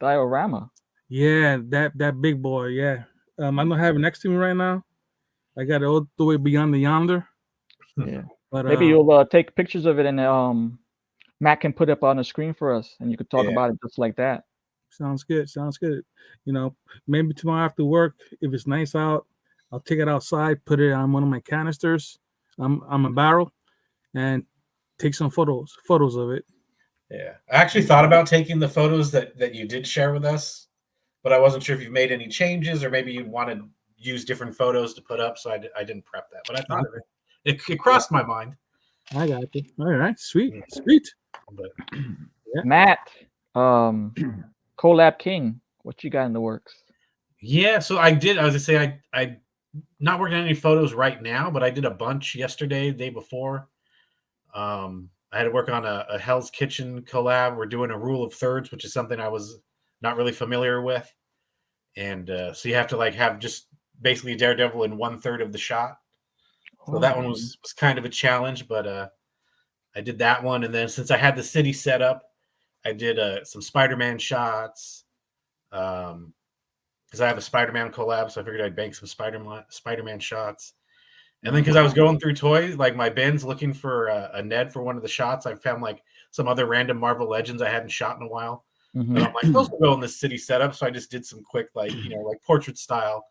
diorama. Yeah, that big boy. Yeah. I don't have it next to me right now. I got it all the way beyond the yonder. Yeah. But Maybe you'll take pictures of it and Matt can put it up on the screen for us, and you could talk about it just like that. Sounds good. Sounds good. Maybe tomorrow after work, if it's nice out, I'll take it outside, put it on one of my canisters, on a barrel, and take some photos of it. Yeah, I actually thought about taking the photos that you did share with us, but I wasn't sure if you've made any changes or maybe you wanted to use different photos to put up, so I didn't prep that. But I thought of it. It crossed my mind. I got you. All right, sweet. But, Matt, Collab King, what you got in the works? yeah, so I did. I was gonna say I not working on any photos right now, but I did a bunch yesterday, the day before. I had to work on a Hell's Kitchen collab. We're doing a rule of thirds, which is something I was not really familiar with. And so you have to have just basically Daredevil in 1/3 of the shot. So that one was kind of a challenge, but I did that one. And then since I had the city set up, I did some Spider-Man shots. Because I have a Spider-Man collab, so I figured I'd bank some Spider-Man shots. And then because I was going through toys, like my bins, looking for a Ned for one of the shots, I found some other random Marvel Legends I hadn't shot in a while. Mm-hmm. And I'm like, those will go in this city setup. So I just did some quick, portrait style,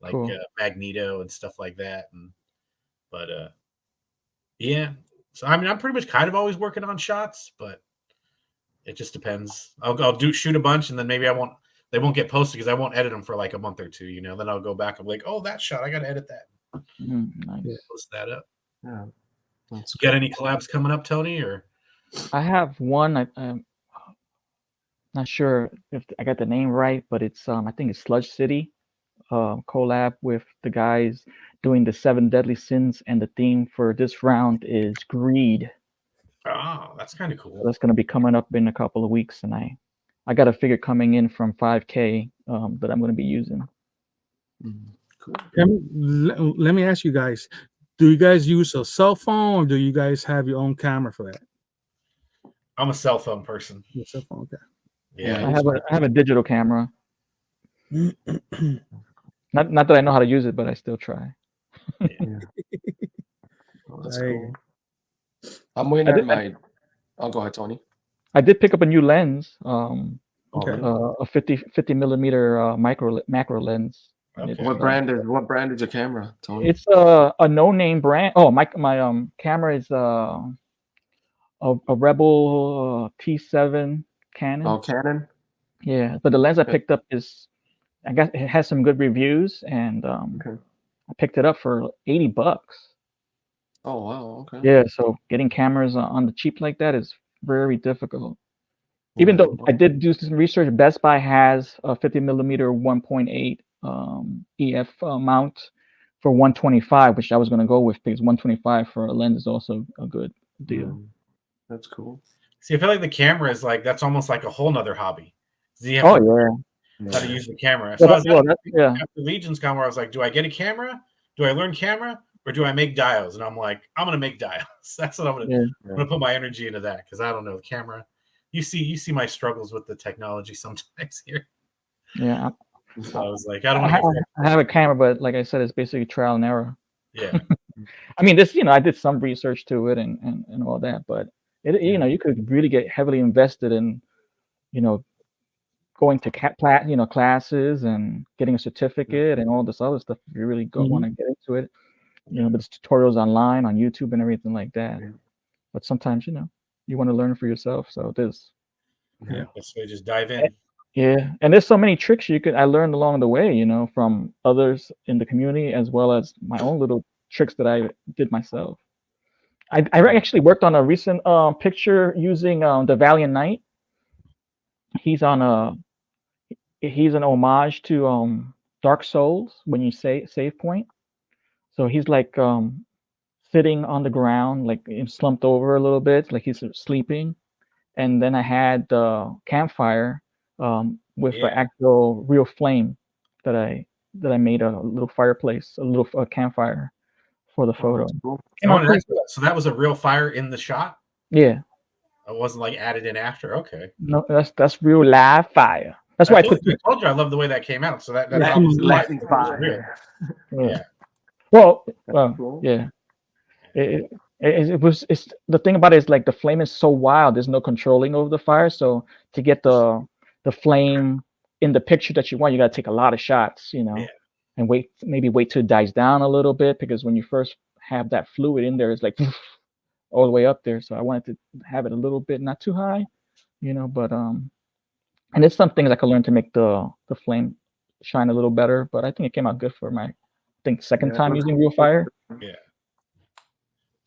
Cool. Magneto and stuff like that. Yeah. So I mean, I'm pretty much kind of always working on shots, but it just depends. I'll shoot a bunch, and then maybe they won't get posted because I won't edit them for a month or two. Then I'll go back and be like, oh, that shot, I got to edit that. Nice. Post that up. yeah. You got any collabs coming up, Tony? Or I have one. I'm not sure if I got the name right, but it's I think it's Sludge City collab with the guys doing the 7 deadly sins, and the theme for this round is greed. oh, that's kind of So cool. that's going to be coming up in a couple of weeks, and I got a figure coming in from 5K that I'm going to be using. Cool. Let me ask you guys: do you guys use a cell phone, or do you guys have your own camera for that? I'm a cell phone person. Your cell phone, okay. Yeah. I have a digital camera. Not that I know how to use it, but I still try. Yeah. Oh, that's Hey. cool. I'm waiting on my. I'll go ahead, Tony. I did pick up a new lens, Okay. a 50 millimeter macro lens. Okay. It's, What brand is your camera, Tony? It's a no-name brand. Oh, my camera is a Rebel T7 Canon. Oh, Canon. Yeah, but the lens I picked up I guess it has some good reviews, and Okay. I picked it up for $80. Oh wow. Okay. Yeah, so getting cameras on the cheap like that is very difficult. Even though I did do some research, Best Buy has a 50 millimeter 1.8 EF mount for $125, which I was going to go with because $125 for a lens is also a good deal. That's cool. See, I feel like the camera is that's almost like a whole nother hobby. You have to Oh how to use the camera. yeah. So I was Yeah. after Legion's Con where I was like, do I get a camera? Do I learn camera? Or do I make dials? And I'm like, I'm gonna make dials. That's what I'm gonna Yeah. I'm gonna put my energy into that because I don't know the camera. You see my struggles with the technology sometimes here. Yeah. So I was like, I don't want to I have a camera, but like I said, it's basically trial and error. Yeah. I mean, this, I did some research to it and all that, but you could really get heavily invested in, you know, going to classes and getting a certificate and all this other stuff. If you really want to get into it, but there's tutorials online on YouTube and everything like that. But sometimes, you want to learn for yourself. So there's, Yeah. So just dive in. yeah, and there's so many tricks I learned along the way, from others in the community as well as my own little tricks that I did myself. I actually worked on a recent picture using the Valiant Knight. He's on he's an homage to Dark Souls when you save point. So he's like sitting on the ground, like slumped over a little bit, like he's sleeping. And then I had the campfire with an actual real flame that I made a little fireplace, a little campfire for the photo. Cool. So that was a real fire in the shot? Yeah. It wasn't like added in after. Okay. No, that's real live fire. That's why I told you I love the way that came out. So that's lightning fire. Yeah. Well, cool. yeah. It's the thing about it is like the flame is so wild. There's no controlling over the fire. So to get the flame in the picture that you want, you got to take a lot of shots, and wait till it dies down a little bit, because when you first have that fluid in there, it's like all the way up there. So I wanted to have it a little bit, not too high, but and it's some things I could learn to make the flame shine a little better. But I think it came out good for my second time using real fire. Yeah.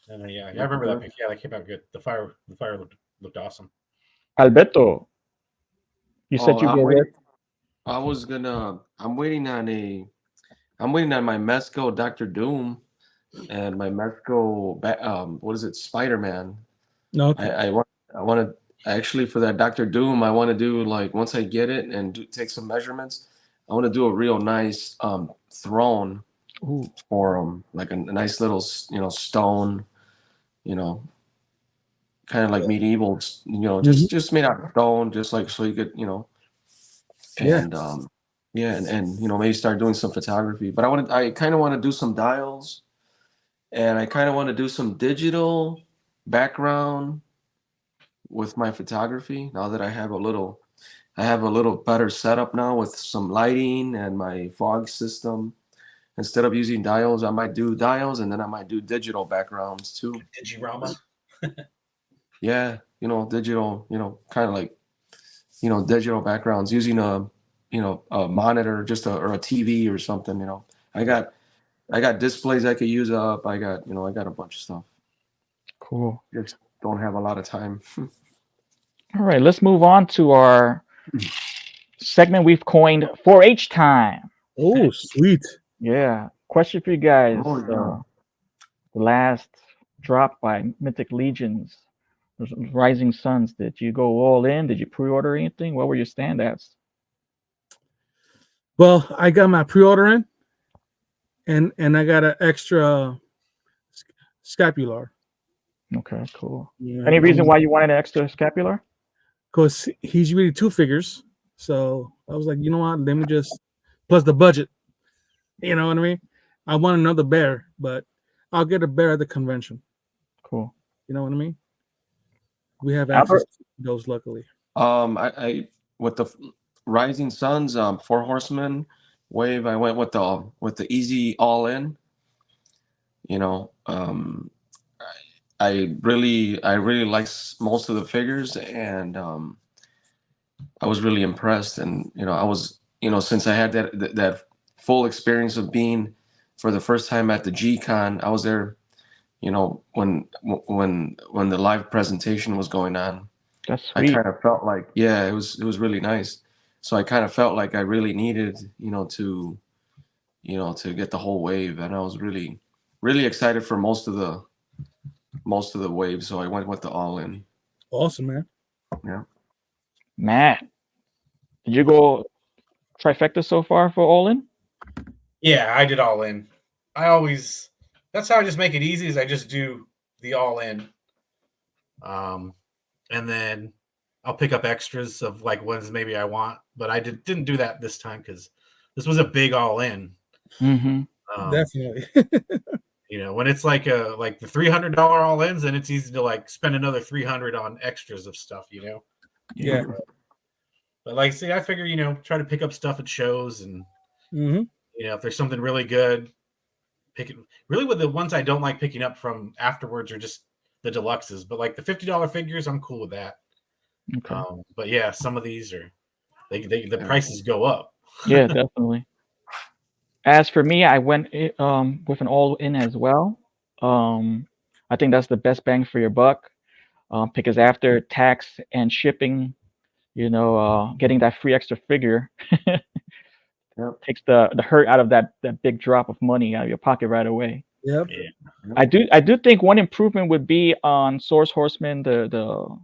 And I remember that picture. Yeah, that came out good. The fire looked awesome. Alberto, you said you were there. I'm waiting on my Mezco Doctor Doom and my Mezco what is it, Spider-Man. Okay. I want to actually, for that Doctor Doom, I want to do, like, once I get it and take some measurements, I want to do a real nice throne. Ooh. For like a nice little stone, kind of like medieval, just made out of stone, just like, so you could, and and maybe start doing some photography. But I kind of want to do some dials, and I kind of want to do some digital background with my photography. Now that I have a little better setup now with some lighting and my fog system. Instead of using dials, I might do dials, and then I might do digital backgrounds too. Digirama. Yeah, digital, kind of like, digital backgrounds using a monitor, or a TV or something. I got displays I could use up. I got a bunch of stuff. Cool. Just don't have a lot of time. All right, let's move on to our segment we've coined 4-H time. Oh, sweet. Yeah. Question for you guys. The last drop by Mythic Legions, Rising Suns. Did you go all in? Did you pre-order anything? What were your standouts? Well, I got my pre-order in, and I got an extra scapular. Okay, cool. Yeah, Any reason why you wanted an extra scapular? Because he's really 2 figures. So I was like, you know what? Let me just, plus the budget. You know what I mean? I want another bear, but I'll get a bear at the convention. Cool. You know what I mean? We have access to those, luckily. I with the Rising Suns, 4 Horsemen wave, I went with the easy all in. I really like most of the figures, and I was really impressed. And I was, since I had that full experience of being for the first time at the G-Con, I was there, when the live presentation was going on. That's sweet. I kind of felt like, it was really nice. So I kind of felt like I really needed, to get the whole wave, and I was really, really excited for most of the waves. So I went with the all in. Awesome, man. Yeah. Matt, did you go trifecta so far for all in? Yeah, I did all in. That's how I just make it easy, is I just do the all in. And then I'll pick up extras of like ones maybe I want, but I didn't do that this time because this was a big all in. Mm-hmm. Definitely. You know, when it's like the $300 all-ins, then it's easy to like spend another $300 on extras of stuff. You know. Yeah. But like, see, I figure, you know, try to pick up stuff at shows, and Mm-hmm. you know, if there's something really good, pick it. Really, with the ones I don't like picking up from afterwards are just the deluxes. But like the $50 figures, I'm cool with that. Okay. But yeah, some of these are the prices go up. Yeah, definitely. As for me, I went with an all-in as well. I think that's the best bang for your buck, because after tax and shipping, you know, getting that free extra figure Yep. takes the hurt out of that big drop of money out of your pocket right away. Yep. Yeah. I do think one improvement would be on Source Horseman. The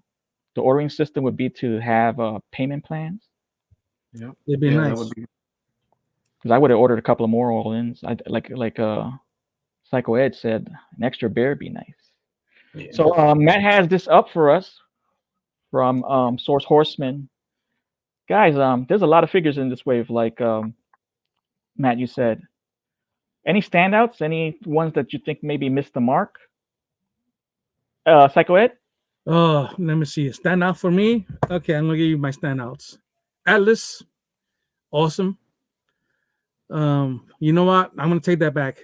ordering system would be to have payment plans, Yep. It'd be Yeah, nice. that would be. because I would have ordered a couple of more all-ins. I like Psycho Ed said, an extra bear would be nice. Yeah. So Matt has this up for us from Source Horseman. Guys, there's a lot of figures in this wave, like Matt, you said. Any standouts? Any ones that you think maybe missed the mark? Psycho Ed? Oh, let me see. Stand out for me. Okay, I'm gonna give you my standouts. Atlas, awesome. You know what? I'm gonna take that back.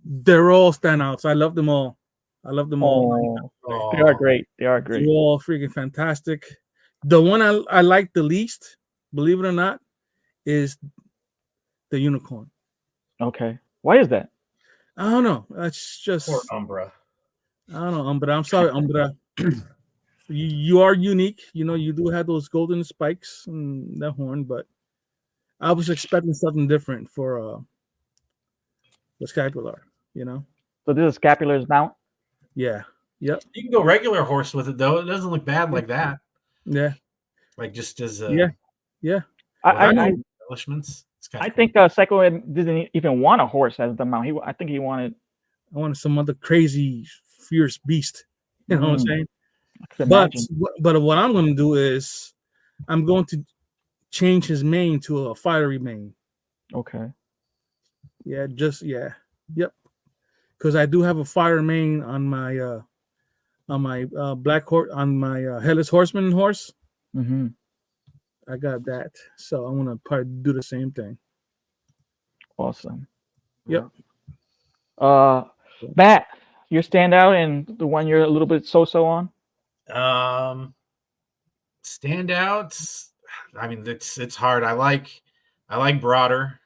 They're all standouts. I love them all. I love them all. They are great. They are They're great. all freaking fantastic. The one I like the least, believe it or not, is the unicorn. Okay. Why is that? I don't know. It's just Poor Umbra. I don't know, Umbra. I'm sorry, Umbra. You are unique. You know, you do have those golden spikes and that horn, but I was expecting something different for the scapular, you know? So this is Scapular's mount? Yeah. Yep. You can go regular horse with it though. It doesn't look bad like that. Yeah. Like just as Yeah. Yeah. I embellishments. It's kind I of think Psycho Ed didn't even want a horse as the mount. I think he wanted. I wanted some other crazy, fierce beast. You know what I'm saying? I could But imagine. but what I'm going to do is I'm going to change his mane to a fiery mane. Okay. Yeah, yep. Because I do have a fire mane on my black horse on my headless horseman horse. Mm-hmm. I got that, so I'm gonna probably do the same thing. Awesome. Yep. Matt, your standout and the one you're a little bit so on. Standouts. I mean, it's hard. I like Broader.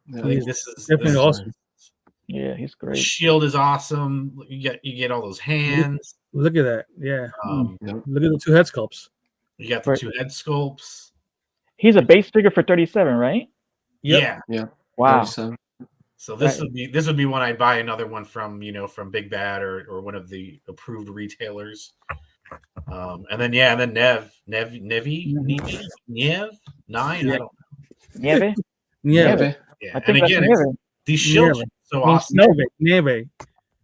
Yeah. I think this is Definitely awesome. Yeah, he's great. Shield is awesome. You get all those hands. Look at that. Yeah. Yep. Look at the two head sculpts. You got the Right. two head sculpts. He's a base figure for 37, right? Yep. Yeah. Wow. 37. So this Right. would be one I'd buy another one from, from Big Bad or one of the approved retailers. And then Nev 9. I don't know. Nieve? Yeah. Maybe. Yeah. I And think that's again, Nieve. these shields Nieve. are so Means awesome. Nieve.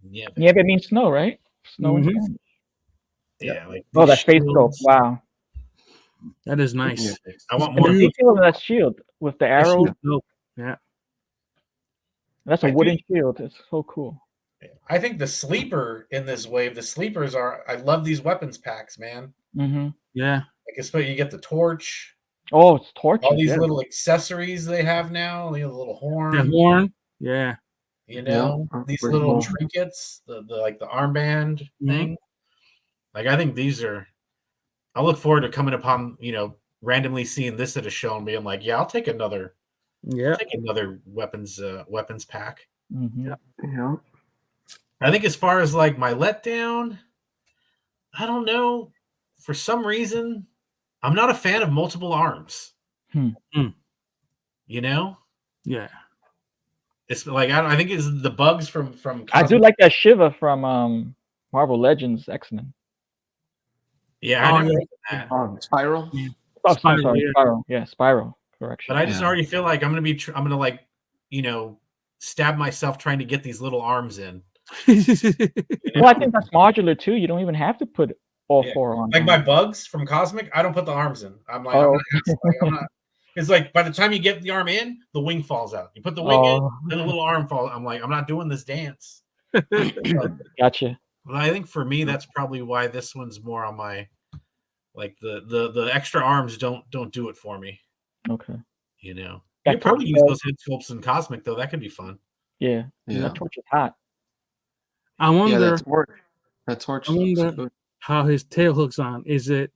Nieve. Nieve means snow, right? Snow in Mhm. Spanish. Yeah. Like Oh, these that face sculpt. shields. Wow. That is nice. I want And more. the detail of that shield with the arrows. Dope. Yeah. That's a I do- wooden shield. It's so cool. I think the sleeper in this wave, the sleepers are. I love these weapons packs, man. Mm-hmm. Yeah. Like especially you get the torch, Oh, it's torches. all these Yeah. little accessories they have now, the little horn. The horn. Yeah. You know, Yeah, these pretty little cool. trinkets, the like the armband Mhm. thing. Like I think these are. I look forward to coming upon randomly seeing this at a show and being like, yeah, I'll take another Yeah. weapons pack. Mm-hmm. Yeah. I think as far as like my letdown, I don't know. For some reason, I'm not a fan of multiple arms. You know, Yeah. it's like I think it's the bugs from. I do like that Shiva from Marvel Legends X-Men. Yeah, I Oh, never yeah. did that. Spiral. Oh, Spiral, sorry, yeah. Spiral. Yeah, Spiral. Correction. But I just Yeah. already feel like I'm gonna like, stab myself trying to get these little arms in. Well, I think that's modular too. You don't even have to put all Yeah. four on. Like my bugs from Cosmic, I don't put the arms in. I'm like, Oh. I'm not It's like by the time you get the arm in, the wing falls out. You put the wing in, Oh, then the little arm falls. I'm like, I'm not doing this dance. gotcha. But I think for me, that's probably why this one's more on my like the extra arms don't do it for me. Okay. You know, you That could probably torch use does. those head sculpts in Cosmic though. That could be fun. Yeah. Yeah. That torch is hot. I Yeah, wonder. that torch I looks wonder good. how his tail hooks on. Is it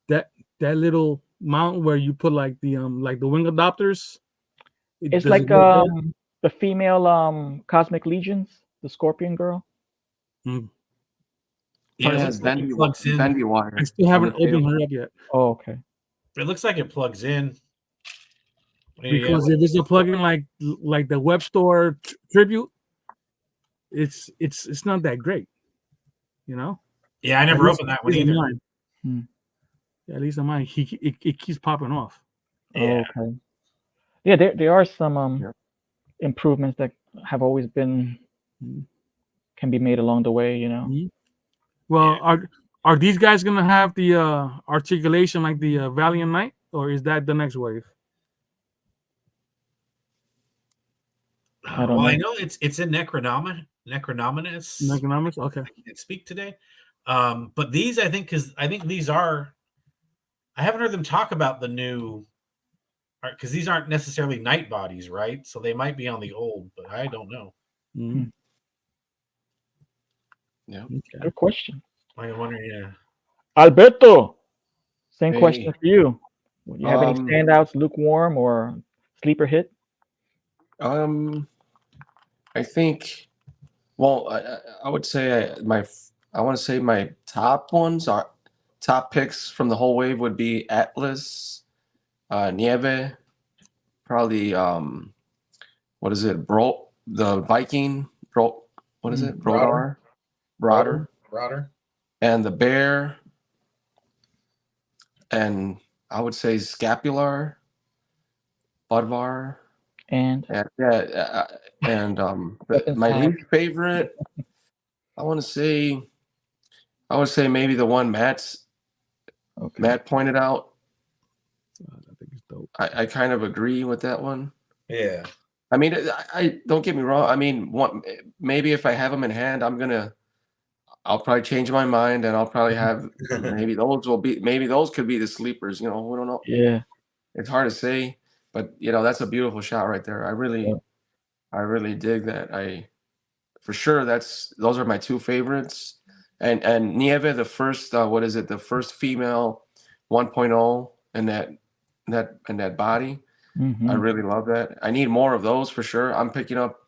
that little mount where you put like the wing adopters? It's Does it like go there? the female Cosmic Legions, the Scorpion Girl. Mm. Yeah, Probably it has looks like it plugs in. bendy wire. I still on haven't the tail. opened her up yet. Oh, okay. It looks like it plugs in. Because if it's a plugin like the web store tribute, it's not that great, you know. Yeah, I At never least- opened that at one least on either. mine. Hmm. Yeah, at least on mine, it keeps popping off. Yeah. Okay. Yeah, there are some Yeah. improvements that have always been Mhm. can be made along the way, you know. Mhm. Well, are these guys gonna have the articulation like the Valiant Knight, or is that the next wave? I don't Well, I know. know it's in Necronominus. Economics? Okay. I can't speak today. But these, I think these are. I haven't heard them talk about the new, because these aren't necessarily night bodies, right? So they might be on the old, but I don't know. Mhm. Yeah. Okay. Good question. I'm wondering, yeah. Alberto, same Hey. question for you. Do you have any Um, standouts, lukewarm or sleeper hit? I think. Well, I would say I want to say my top ones are top picks from the whole wave would be Atlas, Nieve, probably what is it, the Viking, what is it, Brodar, Broader. and the Bear, and I would say Scapular, Budvar, And and Weapons my tag. least favorite, I would say maybe the one Okay. Matt pointed out. I think it's dope. I kind of agree with that one. Yeah. I mean, I don't get me wrong. I mean, maybe if I have them in hand, I'll probably change my mind, and I'll probably have maybe those could be the sleepers. You know, we don't know. Yeah. It's hard to say, but that's a beautiful shot right there. Yeah. I really dig that. For sure, those are my two favorites. And Nieve, the first the first female 1.0 in that body. Mhm. I really love that. I need more of those for sure. I'm picking up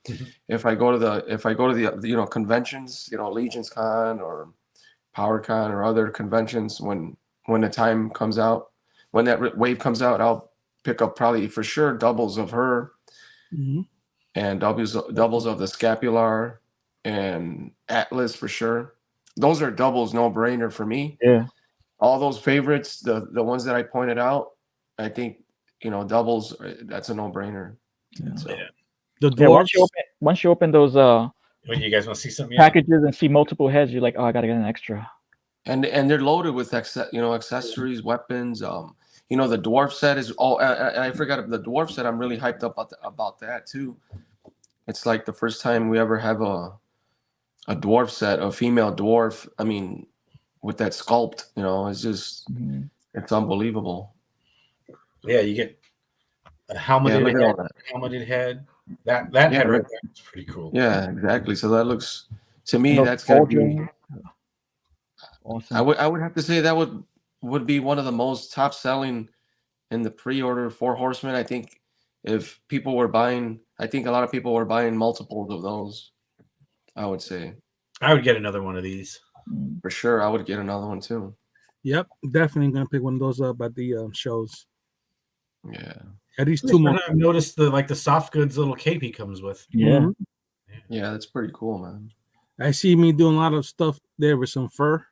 if I go to the conventions, Legion's Con or PowerCon or other conventions when the time comes out, when that wave comes out, I'll pick up probably for sure doubles of her Mhm. and doubles of the Scapular and Atlas for sure. Those are doubles, no brainer for me. Yeah. All those favorites, the ones that I pointed out, I think doubles. That's a no brainer. Yeah. So, Yeah. The Yeah. dwarves. Once you open those When you guys want to see something, yeah. packages and see multiple heads, you're like, oh, I gotta get an extra. and they're loaded with accessories, weapons. The dwarf set is all. I forgot the dwarf set. I'm really hyped up about that too. It's like the first time we ever have a dwarf set, a female dwarf. I mean, with that sculpt, it's just Mhm. it's unbelievable. Yeah, you get a helmeted look at head. all that. Helmeted head. That Yeah, head right look. there is pretty cool. Yeah, exactly. So that looks to me And those that's gonna be. cauldrons. Awesome. I would have to say that would be one of the most top selling in the pre-order Four Horsemen. I think if people were buying, I think a lot of people were buying multiples of those. I would say I would get another one of these. Mm. for sure. I would get another one too. Yep, definitely gonna pick one of those up at the shows. Yeah, At least two more. I've noticed the soft goods little cape he comes with. Yeah. Mhm. yeah, that's pretty cool, man. I see me doing a lot of stuff there with some fur.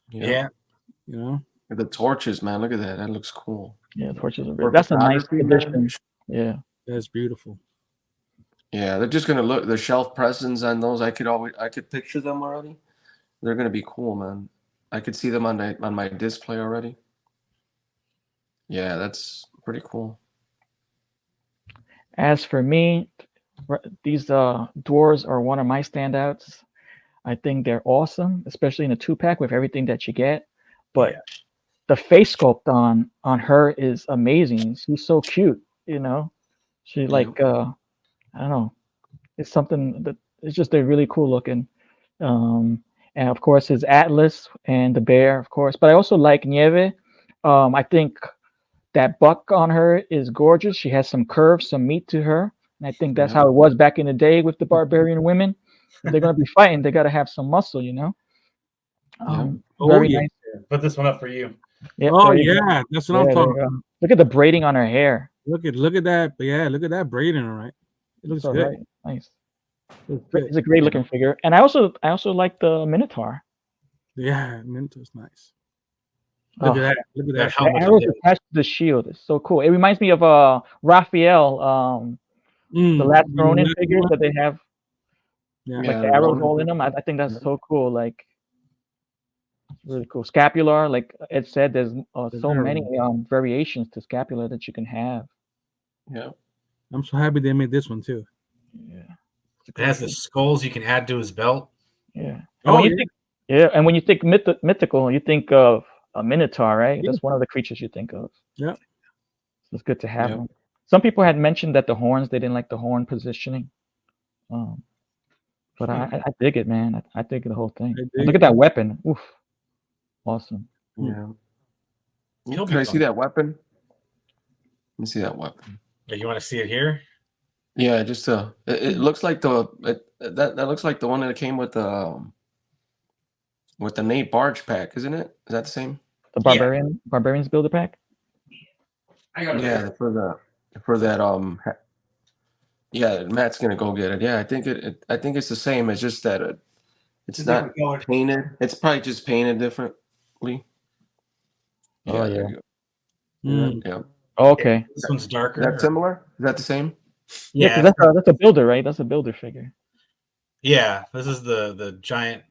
Yeah. You know. The torches, man. Look at that. That looks cool. Yeah. Torches are For that's a nice photography, man. addition. Yeah. That's beautiful. Yeah, they're just gonna look the shelf presents on those. I could picture them already. They're gonna be cool, man. I could see them on my display already. Yeah, that's Pretty cool. As for me, these dwarves are one of my standouts. I think they're awesome, especially in a 2-pack with everything that you get. But Yeah. the face sculpt on her is amazing. She's so cute, you know. She like I don't know. It's something that it's just they're really cool looking. And of course his Atlas and the bear, of course. But I also like Nieve. I think that buck on her is gorgeous. She has some curves, some meat to her. And I think that's Yeah. how it was back in the day with the barbarian women. If they're gonna be fighting, they gotta have some muscle, you know. Yeah. Very yeah. nice. Put this one up for you. Yep, Oh there you go. yeah, that's what Yeah, I'm there talking you go. about. Look at the braiding on her hair. Look at that. But yeah, look at that braiding, all right. It looks It's all good. right. Nice. Looks good. It's a great looking figure. And I also like the Minotaur. Yeah, Mentor's nice. Look Oh, at that. Look at That that. the helmet arrows of his. attached to the shield. It's so cool. It reminds me of Raphael, the last You know, Ronin that's figures one? that they have, Yeah. like Yeah, the the arrows Ronin all in them. I think that's so cool. Like really cool. Scapular, like Ed said, there's so very many variations to scapular that you can have. Yeah. I'm so happy they made this one too. Yeah. It has the skulls you can add to his belt. Yeah. And Oh when you yeah. think and when you think mythical, you think of a minotaur, right? Yeah. That's one of the creatures you think of. Yeah. So it's good to have Yeah. them. Some people had mentioned that the horns, they didn't like the horn positioning. But I dig it, man. I dig the whole thing. I And dig look it. at that weapon. Oof. Awesome. Yeah. He'll be Can I see fun. that weapon? Let me see that weapon. You want to see it here? Yeah, just it looks like that looks like the one that came with the Nate Barge pack, isn't it? Is that the same? The Yeah. barbarians builder pack? I got it. Yeah, for that yeah, Matt's gonna go get it. Yeah, I think I think it's the same. It's just that it's a not different color. painted. It's probably just painted differently. Oh, there yeah. you go. Mm. Yeah. Okay. This one's Is darker. that similar? Is that the same? Yeah, Yeah, because that's a builder, right? That's a builder figure. yeah. This is the giant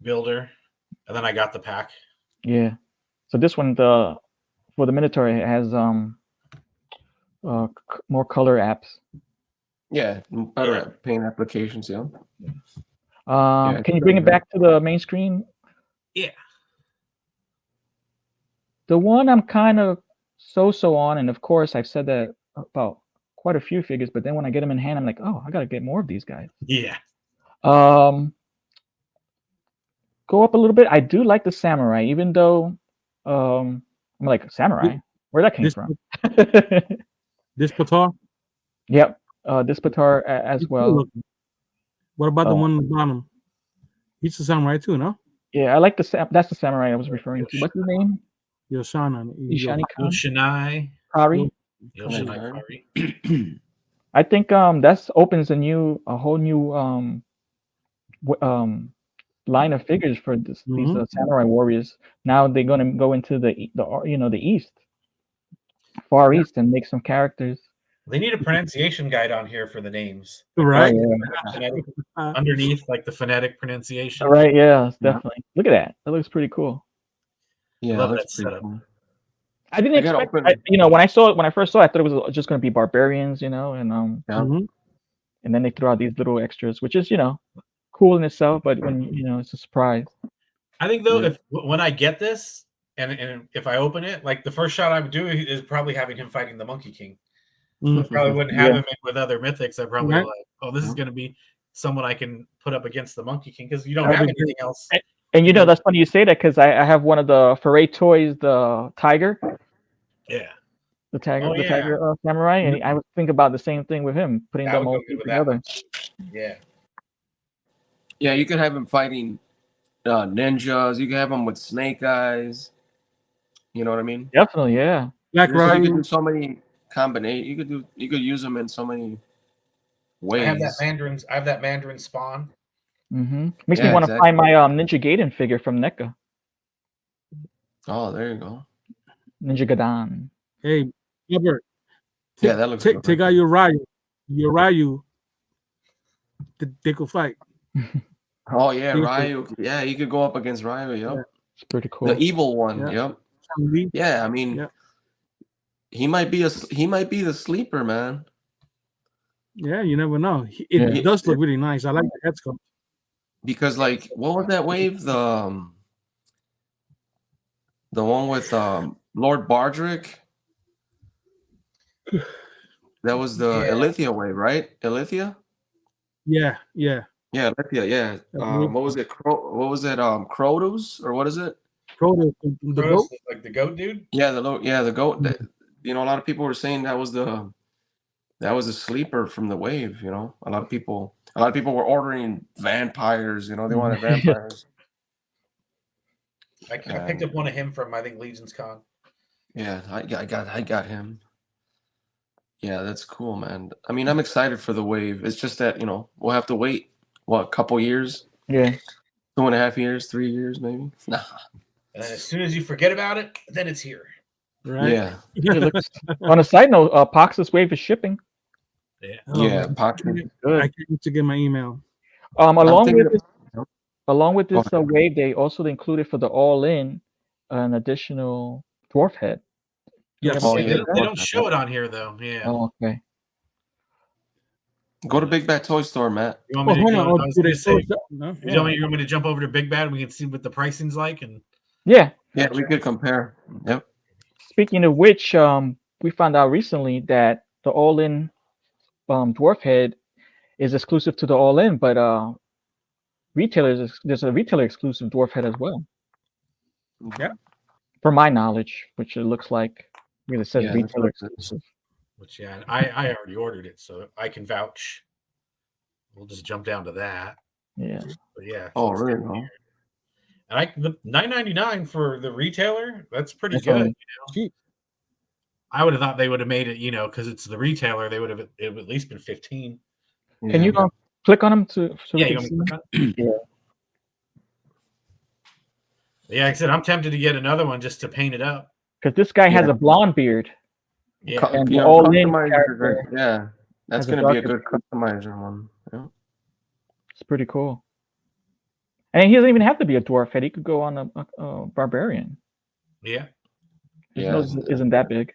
builder, and then I got the pack. Yeah. So this one, for the Minotaur, it has more color apps. Yeah, better at paint applications. Yeah. Can you bring it back to the main screen? Yeah. The one I'm kind of so on, and of course I've said that about quite a few figures, but then when I get them in hand, I'm like, oh, I gotta get more of these guys. Yeah. Go up a little bit. I do like the samurai, even though I'm like, samurai? Where that came This from? this Patar? Yep. This Patar as It's cool well. looking. What about the Oh. one on the bottom? He's a samurai too, no? Yeah, I like that's the samurai I was referring to. What's his name? Yoshana. Ishani Khan? Yoshinai. Kari? Yoshinai Kari. I think that opens a whole new line of figures for these samurai warriors. Now they're gonna go into the east, far east, and make some characters. They need a pronunciation guide on here for the names. Right? Phonetic, underneath, like the phonetic pronunciation. Right, yeah, definitely. Look at that. That looks pretty cool. Yeah, Love that's that pretty setup. cool. I didn't expect, when I first saw it, I thought it was just going to be barbarians, and Yeah. and then they threw out these little extras, which is cool in itself, but when it's a surprise. I think though, when I get this and if I open it, like the first shot I would do is probably having him fighting the Monkey King. I probably wouldn't have him in with other mythics. I probably like, oh, this is going to be someone I can put up against the Monkey King because you don't have anything else. And that's funny you say that because I have one of the Foray toys, the tiger. Yeah. The tiger samurai, and I was thinking about the same thing with him, putting them all together. Yeah. Yeah, you could have him fighting ninjas. You could have him with snake eyes. You know what I mean? Definitely, yeah. Black You could do so many combinations. You could use them in so many ways. I have that Mandarin spawn. Makes me want to find my Ninja Gaiden figure from NECA. Oh, there you go. Ninja Gaiden. Hey, Albert. Yeah, that looks take out your Ryu. They could fight. Oh yeah, Ryu. Yeah, you could go up against Ryu. Yep. It's pretty cool. The evil one. Yep. Yeah, I mean, he might be the sleeper, man. Yeah, you never know. It Yeah. does look really nice. I like the head sculpt. Because like, what was that wave? The one with Lord Bardrick. That was the Yeah. Elithia wave, right? Elithia. Yeah, yeah. Yeah, Elithia. Yeah. What was it? What was it? Crotos or what is it? Proto, the goat. Like the goat dude. Yeah, the goat. You know, a lot of people were saying that was a sleeper from the wave. You know, a lot of people were ordering vampires. You know, they wanted vampires. I picked up one of him from I think Legion's Con. Yeah, I got him. Yeah, that's cool, man. I mean, I'm excited for the wave. It's just that, we'll have to wait, what, a couple years? Yeah. 2.5 years, 3 years, maybe? Nah. And then as soon as you forget about it, then it's here. Right. Yeah. It looks, on a side note, Poxxus wave is shipping. Yeah. Yeah, man. Poxxus. Good. I can't wait to get my email. Along thinking with this, along with this Go ahead. wave, they also included for the all-in an additional dwarf head. Yes. Have Oh, a Yeah, yeah. look at they that? don't show it on here though. Yeah. Oh, okay. Go to Big Bad Toy Store, Matt. You want me to hold go? on. I was gonna say, No? you want me to jump over to Big Bad? We can see what the pricing's like and Yeah. Yeah, we could compare. Yep. Speaking of which, we found out recently that the all-in dwarf head is exclusive to the all-in, but there's a retailer exclusive dwarf head as well. Yeah. From my knowledge, which it looks like, because it says Yeah, that's retailer what it is. exclusive. which I already ordered it, so I can vouch. We'll just jump down to that. Yeah. But yeah. Oh, really? No? And the $9.99 for the retailer, that's pretty That's good. only cheap. I would have thought they would have made it, because it's the retailer, it would have at least been 15. Can you click on them so Yeah, we you can want see me to them? click on it? Yeah. Yeah, like I said, I'm tempted to get another one just to paint it up. Because this guy has Yeah. a blonde beard. Yeah. And the all-in customizer, character yeah. That's has a going to be a darker good customizer one. Yeah. It's pretty cool. And he doesn't even have to be a dwarf head. He could go on a barbarian. Yeah. His Yeah. nose isn't that big.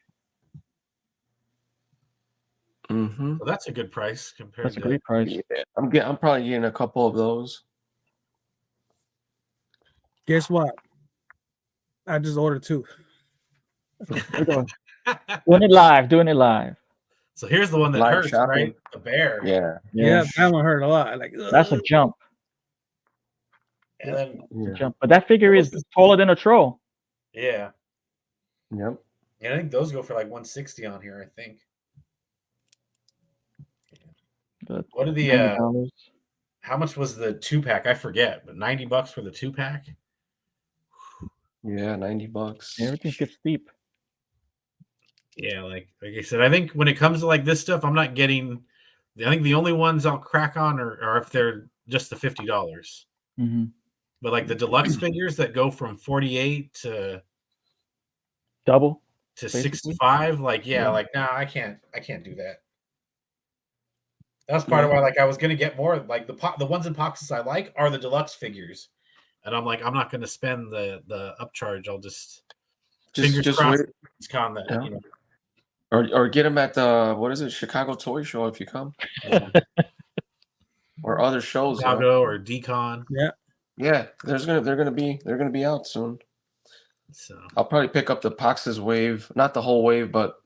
Mm-hmm. So that's a good price compared That's a to great price. Yeah, I'm probably getting a couple of those. Guess what? I just ordered 2. We're doing it live. So here's the one that Live hurts, shopping. right? The bear. Yeah. Yeah, that one hurt a lot. Like That's a jump. And then Yeah. Jump. But that figure is taller than a troll. yeah. Yep. And I think those go for like 160 on here, I think. What are the $90. how much was the 2-pack? I forget, but $90 for the 2-pack? Yeah, $90. Everything gets steep. Yeah, like I said, I think when it comes to like this stuff, I'm not getting. I think the only ones I'll crack on are if they're just the $50. Mm-hmm. But like the deluxe figures that go from 48 to Double. to basically. 65, like like nah, I can't do that. That's part of why like I was gonna get more. Like the ones in Poxxus I like are the deluxe figures, and I'm like I'm not gonna spend the upcharge. I'll just fingers crossed wait. it's con that Yeah. Or get them at the what is it, Chicago Toy Show if you come, or other shows. Chicago or Decon. Yeah, they're gonna be out soon. So I'll probably pick up the Poxxus wave, not the whole wave, but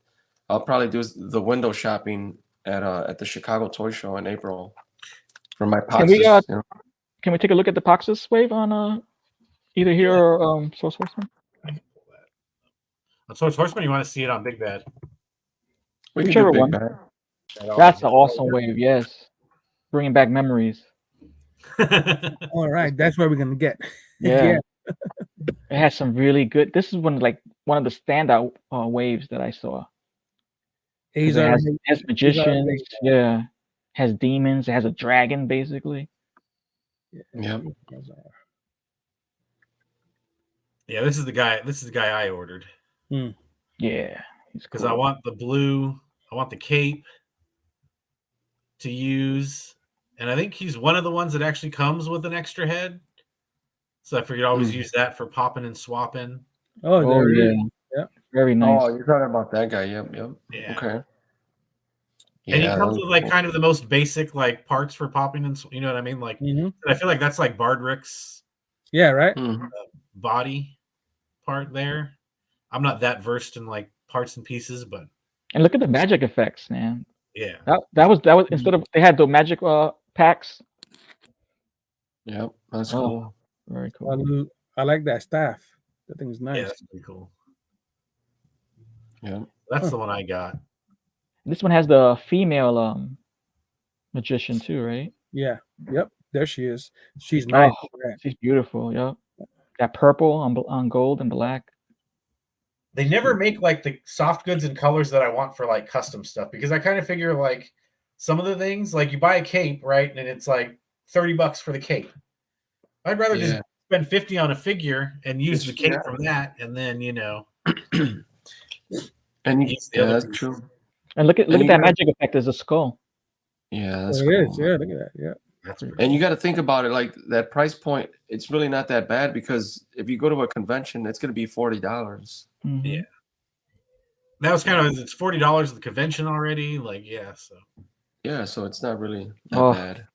I'll probably do the window shopping at the Chicago Toy Show in April for my Poxxus. Can we take a look at the Poxxus wave on either here or Source Horseman? I can pull that. On Source Horseman, you want to see it on Big Bad? We can Whichever do Big one. Bad. That's an awesome wave. Yes, bringing back memories. all right, that's where we're gonna get. Yeah. It has some really good. This is one of the standout waves that I saw. It has magicians. Yeah, has demons. It has a dragon basically. Yep. Yeah, this is the guy I ordered. Yeah, because I want the blue. I want the cape to use, and I think he's one of the ones that actually comes with an extra head. So I figured I'd always use that for popping and swapping. Oh yeah. Very nice. Oh, you're talking about that guy. Yep. Yeah. Okay. And he Yeah, that comes was with like cool. kind of the most basic like parts for popping, and you know what I mean. Like, I feel like that's like Bardrick's Yeah, right. Mhm. body part there. I'm not that versed in like parts and pieces, but And look at the magic effects, man. yeah, That was instead of they had the magic packs. Yep, that's Oh, cool. very cool. I like that staff. That thing is yeah, nice. that's pretty cool. Yeah. That's Huh. the one I got. This one has the female magician too, right? Yeah. Yep. There she is. She's nice. Oh, Look at she's beautiful. Yep. That purple on gold and black. They never make like the soft goods and colors that I want for like custom stuff, because I kind of figure like some of the things, like you buy a cape, right, and it's like $30 for the cape. I'd rather just Yeah. spend 50 on a figure and use the cape Yeah. from that, and then And use the yeah, other that's piece. true. And look And at you that gotta, magic effect as a skull. yeah, it. that's It cool, is. man. Yeah. Look at that. Yeah. That's pretty And you cool. got to think about it, like that price point. It's really not that bad because if you go to a convention, it's going to be $40. Mhm. Yeah. That was kind of, it's $40 at the convention already. Like, yeah, so Yeah, so it's not really that Oh, bad.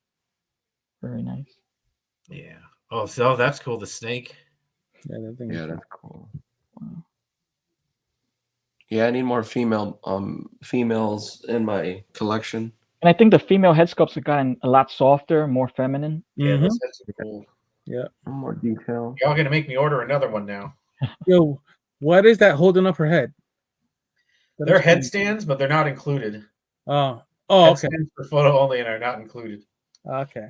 very nice. yeah. Oh, so that's cool. The snake. Yeah. That thing. Yeah, that's cool. Wow. Yeah, I need more females in my collection. And I think the female head sculpts have gotten a lot softer, more feminine. Yeah, those heads are cool. Yeah. More detail. Y'all gonna make me order another one now. Yo, what is that holding up her head? That They're looks funny. headstands, but they're not included. Oh. Oh. Okay. Headstands for photo only and are not included. Okay.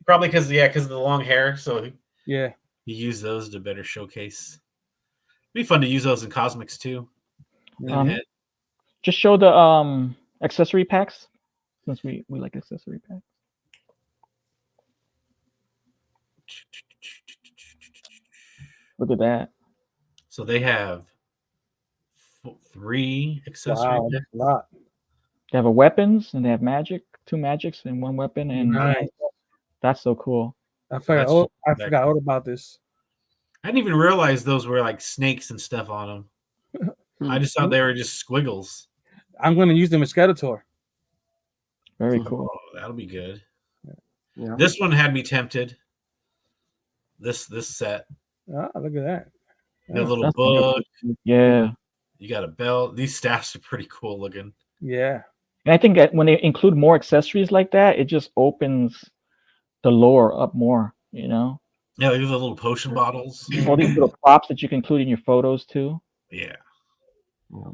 Probably because of the long hair. So Yeah. you use those to better showcase. It'd be fun to use those in cosmics too. Um, Head. Just show the accessory packs, since we like accessory packs. Look at that. So they have 3 accessory Wow. packs. That's a lot. They have a weapons and they have magic, 2 magics and 1 weapon, and Nice. that's so cool. I forgot. That's- I forgot all about this. I didn't even realize those were like snakes and stuff on them. I just thought they were just squiggles. I'm going to use them as Skeletor. Very cool. Oh, that'll be good. Yeah. This one had me tempted. This set. Ah, look at that. The little That's book. Yeah. You got a belt. These staffs are pretty cool looking. Yeah. And I think that when they include more accessories like that, it just opens the lore up more, you know? Yeah, these are the little potion bottles. All these little props that you can include in your photos too. Yeah. Yeah.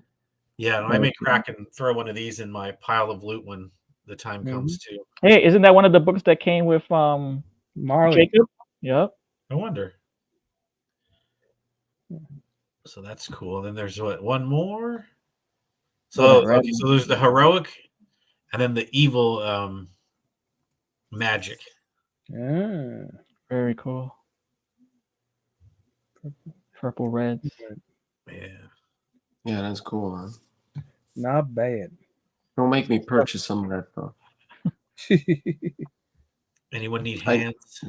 Yeah, and I may crack and throw one of these in my pile of loot when the time comes too. Hey, isn't that one of the books that came with Marley. Jacob? Yep. I wonder. So that's cool. Then there's one more. So Right. okay, so there's the heroic, and then the evil magic. Yeah. Very cool. Purple reds. Yeah. Yeah, that's cool, man. Not bad. Don't make me purchase some of that stuff. Anyone need hands?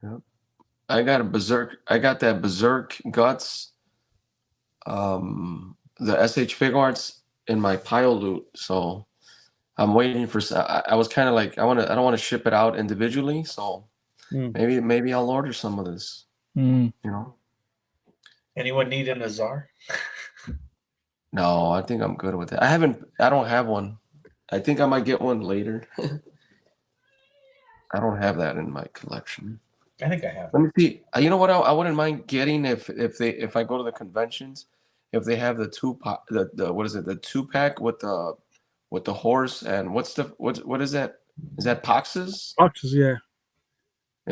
Yeah. I got a berserk. I got that berserk guts. The SH Fig Arts in my pile loot. So I'm waiting for. I was kind of like I don't want to ship it out individually. So maybe I'll order some of this. Mm. You know. Anyone need an Azar? No, I think I'm good with it. I don't have one. I think I might get one later. I don't have that in my collection. I think I have. Let me see. You know what? I wouldn't mind getting if I go to the conventions, if they have the what is it? The 2-pack with the horse and what is that? Is that Poxxus? Poxxus, yeah.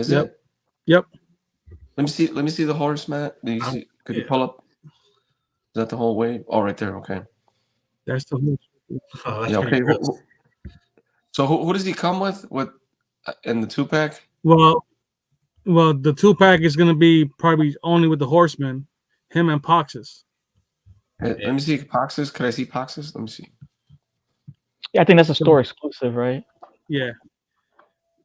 Is Yep. it? Yep. Let me see the horse, Matt. Do you see? Could you pull up? Is that the whole way? Oh, right there. Okay. That's the whole. Oh, that's Yeah. Okay. pretty gross. So who does he come with? What in the 2-pack? Well, the 2-pack is going to be probably only with the horseman, him and Poxxus. Let me see Poxxus. Could I see Poxxus? Let me see. Yeah, I think that's a store exclusive, right? Yeah.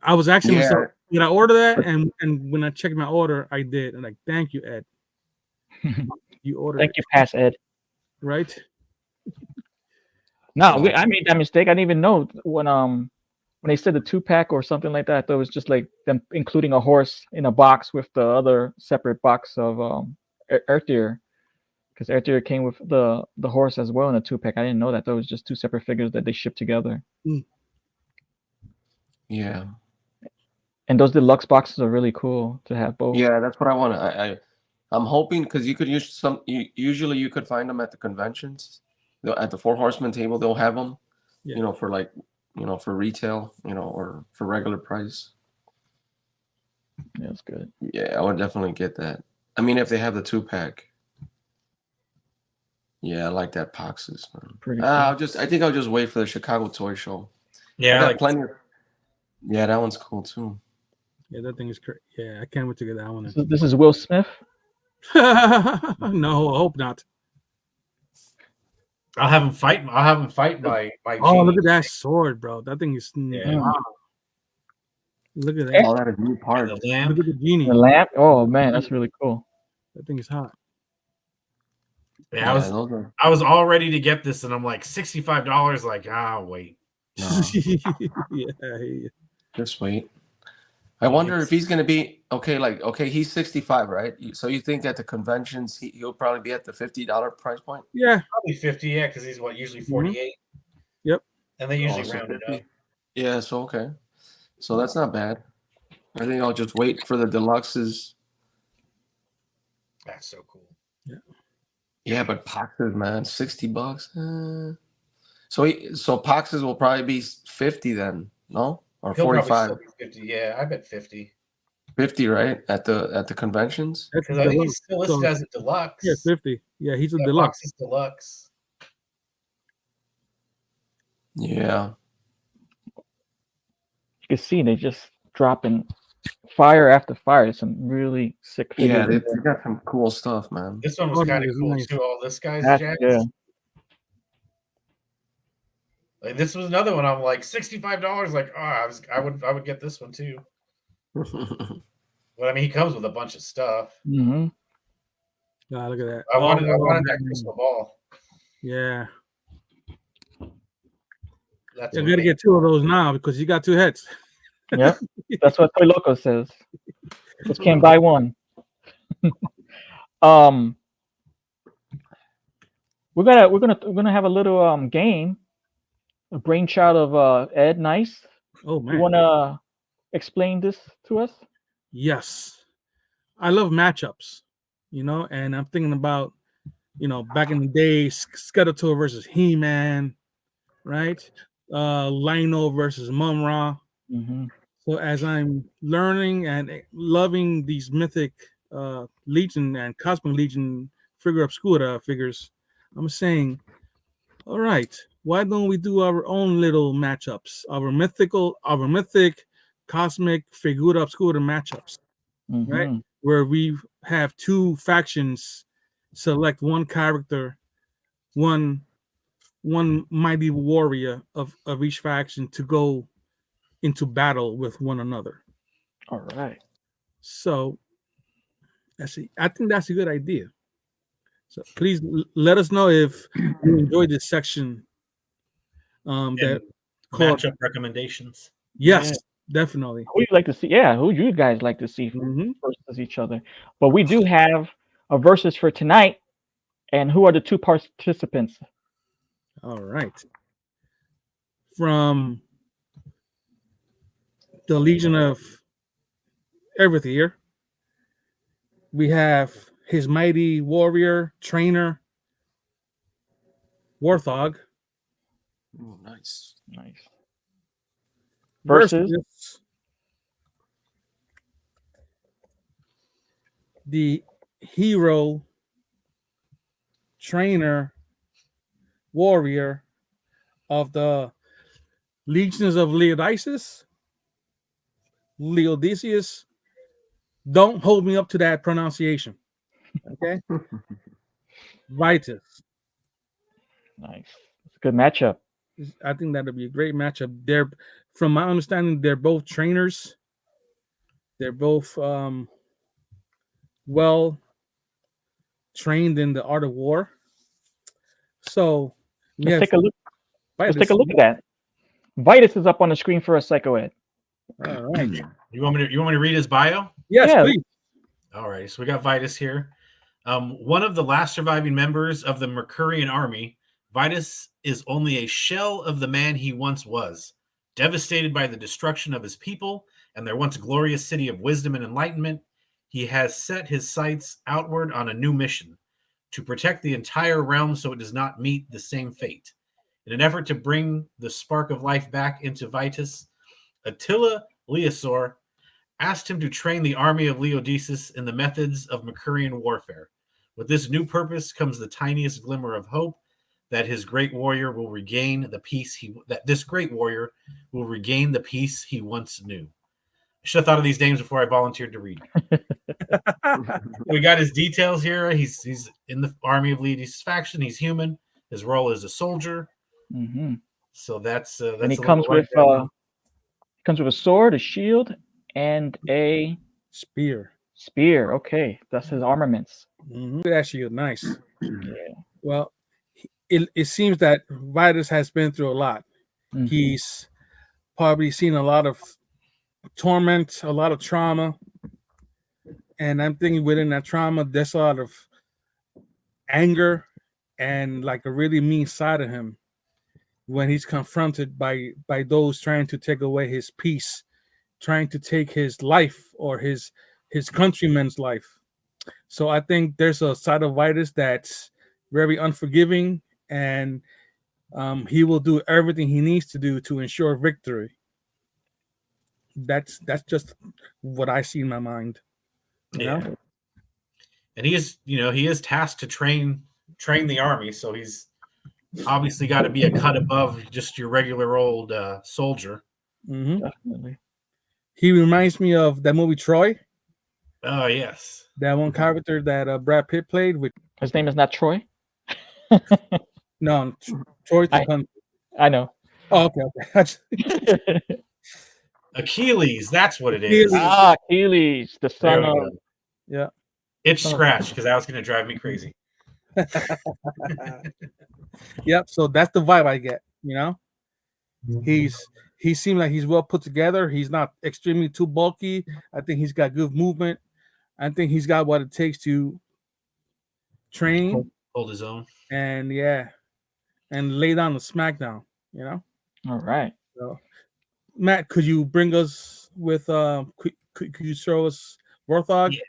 I was asking myself, did I order that? And when I checked my order, I did. And like, thank you, Ed. You ordered Thank it, you, Pass Ed. right? No, Yeah. I made that mistake. I didn't even know when they said the 2-pack or something like that. I thought it was just like them including a horse in a box with the other separate box of Earthier, because Earthier came with the horse as well in a 2-pack. I didn't know that. That was just two separate figures that they shipped together. Yeah. And those deluxe boxes are really cool to have both. Yeah, that's what I want to. I'm hoping because you could use some. Usually, you could find them at the conventions. At the Four Horsemen table, they'll have them. Yeah. You know, for like, for retail, or for regular price. Yeah, that's good. Yeah, I would definitely get that. I mean, if they have the 2-pack. Yeah, I like that Poxxus, man. Pretty cool. I think I'll just wait for the Chicago Toy Show. Yeah, I got like plenty of. Yeah, that one's cool too. Yeah, that thing is crazy. Yeah, I can't wait to get that one. This is Will Smith. No, I hope not. I'll have him fight. I'll have him fight my Oh, genie. look at that sword, bro. That thing is. Yeah. Wow. Look at that. All that is new And parts. the lamp. Look at the genie. The lamp. Oh man, that's really cool. That thing is hot. Yeah, Yeah, those are. I was all ready to get this, and I'm like $65. Like, wait. No, Yeah, I hear you. just wait. I wonder if he's going to be okay. Like, okay, he's 65, right? So you think at the conventions he'll probably be at the $50 price point? Yeah. Probably 50, yeah, because he's usually 48. Yep. And they usually Oh, so round it 50? up. Yeah, so okay. So that's not bad. I think I'll just wait for the deluxes. That's so cool. Yeah, but Poxxus, man, $60. So Poxxus will probably be 50 then, no? Or He'll probably 45. still be 50. Yeah, I bet 50. 50, right? At the conventions? That's Because I think deluxe. he's still listed as a deluxe. Yeah, 50. Yeah, he's a Yeah, deluxe. Poxxus deluxe. Yeah. You can see they just dropping fire after fire. Some really sick figures. Yeah, in they there. got some cool stuff, man. This one was Oh, kind of nice, cool nice. too. All this guy's That's- jazz. yeah. Like this was another one. I'm like $65. Like, I would get this one too. But I mean, he comes with a bunch of stuff. Mm-hmm. Ah, look at that. I wanted that man. crystal ball. Yeah. That's You what gotta made- get two of those now because you got two heads. Yep. That's what Toy Loco says. Just can't buy one. We're gonna have a little game, a brainchild of Ed Nice. Oh You man. wanna explain this to us? Yes. I love matchups, and I'm thinking about, back in the day, Skeletor versus He-Man, right? Lino versus Mum-Ra. Mm-hmm. So as I'm learning and loving these Mythic Legion and Cosmic Legion figure obscura figures, I'm saying, all right, why don't we do our own little matchups, our mythic cosmic figura obscura matchups, Mm-hmm. right? Where we have two factions select one character, one mighty warrior of each faction to go into battle with one another. All right. So I think that's a good idea. So please let us know if you enjoyed this section. That called matchup recommendations. yes, definitely. Who you like to see? Yeah, who you guys like to see Mhm. versus each other? But we do have a versus for tonight. And who are the two participants? All right. From the Legion of Everything, we have his mighty warrior trainer, Warthog, Ooh, nice. Nice. Versus the hero trainer warrior of the Legions of Leodices. Don't hold me up to that pronunciation. Okay. Vitus. Nice. It's a good matchup. I think that'll be a great matchup. They're, from my understanding, they're both trainers. They're both well trained in the art of war. So we Let's have take a look. Let's Vitus. take a look at that. Vitus is up on the screen for us, Psycho Ed. All right. You want me to read his bio? Yes, Yeah. please. All right, so we got Vitus here. One of the last surviving members of the Mercurian army, Vitus is only a shell of the man he once was. Devastated by the destruction of his people and their once glorious city of wisdom and enlightenment, he has set his sights outward on a new mission to protect the entire realm so it does not meet the same fate. In an effort to bring the spark of life back into Vitus, Attila Leosaur asked him to train the army of Leodesis in the methods of Mercurian warfare. With this new purpose comes the tiniest glimmer of hope that his great warrior will regain the peace he once knew. I should have thought of these names before I volunteered to read. We got his details here. He's in the army of Leodesis faction. He's human. His role is a soldier. Mm-hmm. So that's And he a comes little with rundown. comes with a sword, a shield, and a Spear. spear. Okay, that's his armaments. Mm-hmm. Actually, nice. Yeah. Well, it seems that Vitus has been through a lot. Mhm. He's probably seen a lot of torment, a lot of trauma. And I'm thinking within that trauma, there's a lot of anger and like a really mean side of him when he's confronted by those trying to take away his peace, trying to take his life or his countrymen's life. So I think there's a side of Vitus that's very unforgiving, and he will do everything he needs to do to ensure victory. That's just what I see in my mind. You know? And he is tasked to train the army, so he's obviously got to be a cut above just your regular old soldier. Mm-hmm. Definitely. He reminds me of that movie Troy, Oh yes, that one character that Brad Pitt played with. His name is not Troy. No, Troy the Country. I know. Oh, okay. Achilles. That's what it is. Achilles. Achilles, the There son we of. go. Yeah. It's scratched because that was going to drive me crazy. Yep. So that's the vibe I get. You know, he seems like he's well put together. He's not extremely too bulky. I think he's got good movement. I think he's got what it takes to train, Hold his own. and and lay down the smackdown. You know. All right. So, Matt, could you bring us with could you show us Warthog? Yeah.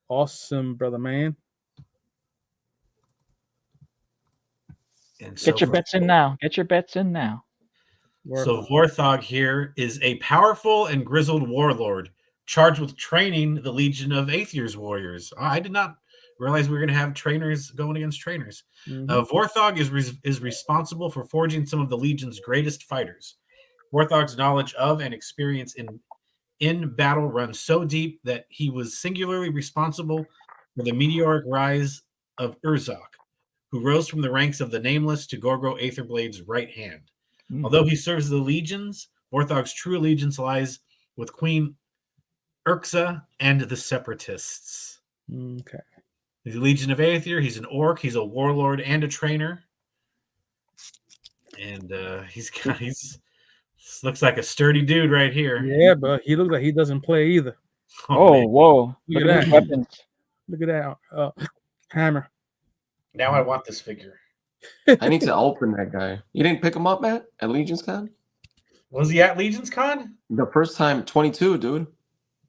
Awesome, brother man. And Get your bets in now. Get your bets in now. So Vorthog here is a powerful and grizzled warlord charged with training the Legion of Aether's warriors. I did not realize we were going to have trainers going against trainers. Vorthog is responsible for forging some of the Legion's greatest fighters. Vorthog's knowledge of and experience in battle runs so deep that he was singularly responsible for the meteoric rise of Urzok, who rose from the ranks of the Nameless to Gorgo Aetherblade's right hand. Although he serves the legions, Vorthog's true allegiance lies with Queen Urxa and the Separatists. Okay. He's a Legion of Aether. He's an orc. He's a warlord and a trainer. And he's looks like a sturdy dude right here. Yeah, but he looks like he doesn't play either. Oh, whoa! Look Look at at his that. weapons. Look at that hammer. Now I want this figure. I need to open that guy. You didn't pick him up, Matt, at Legion's Con? Was he at Legion's Con? The first time, 22, dude.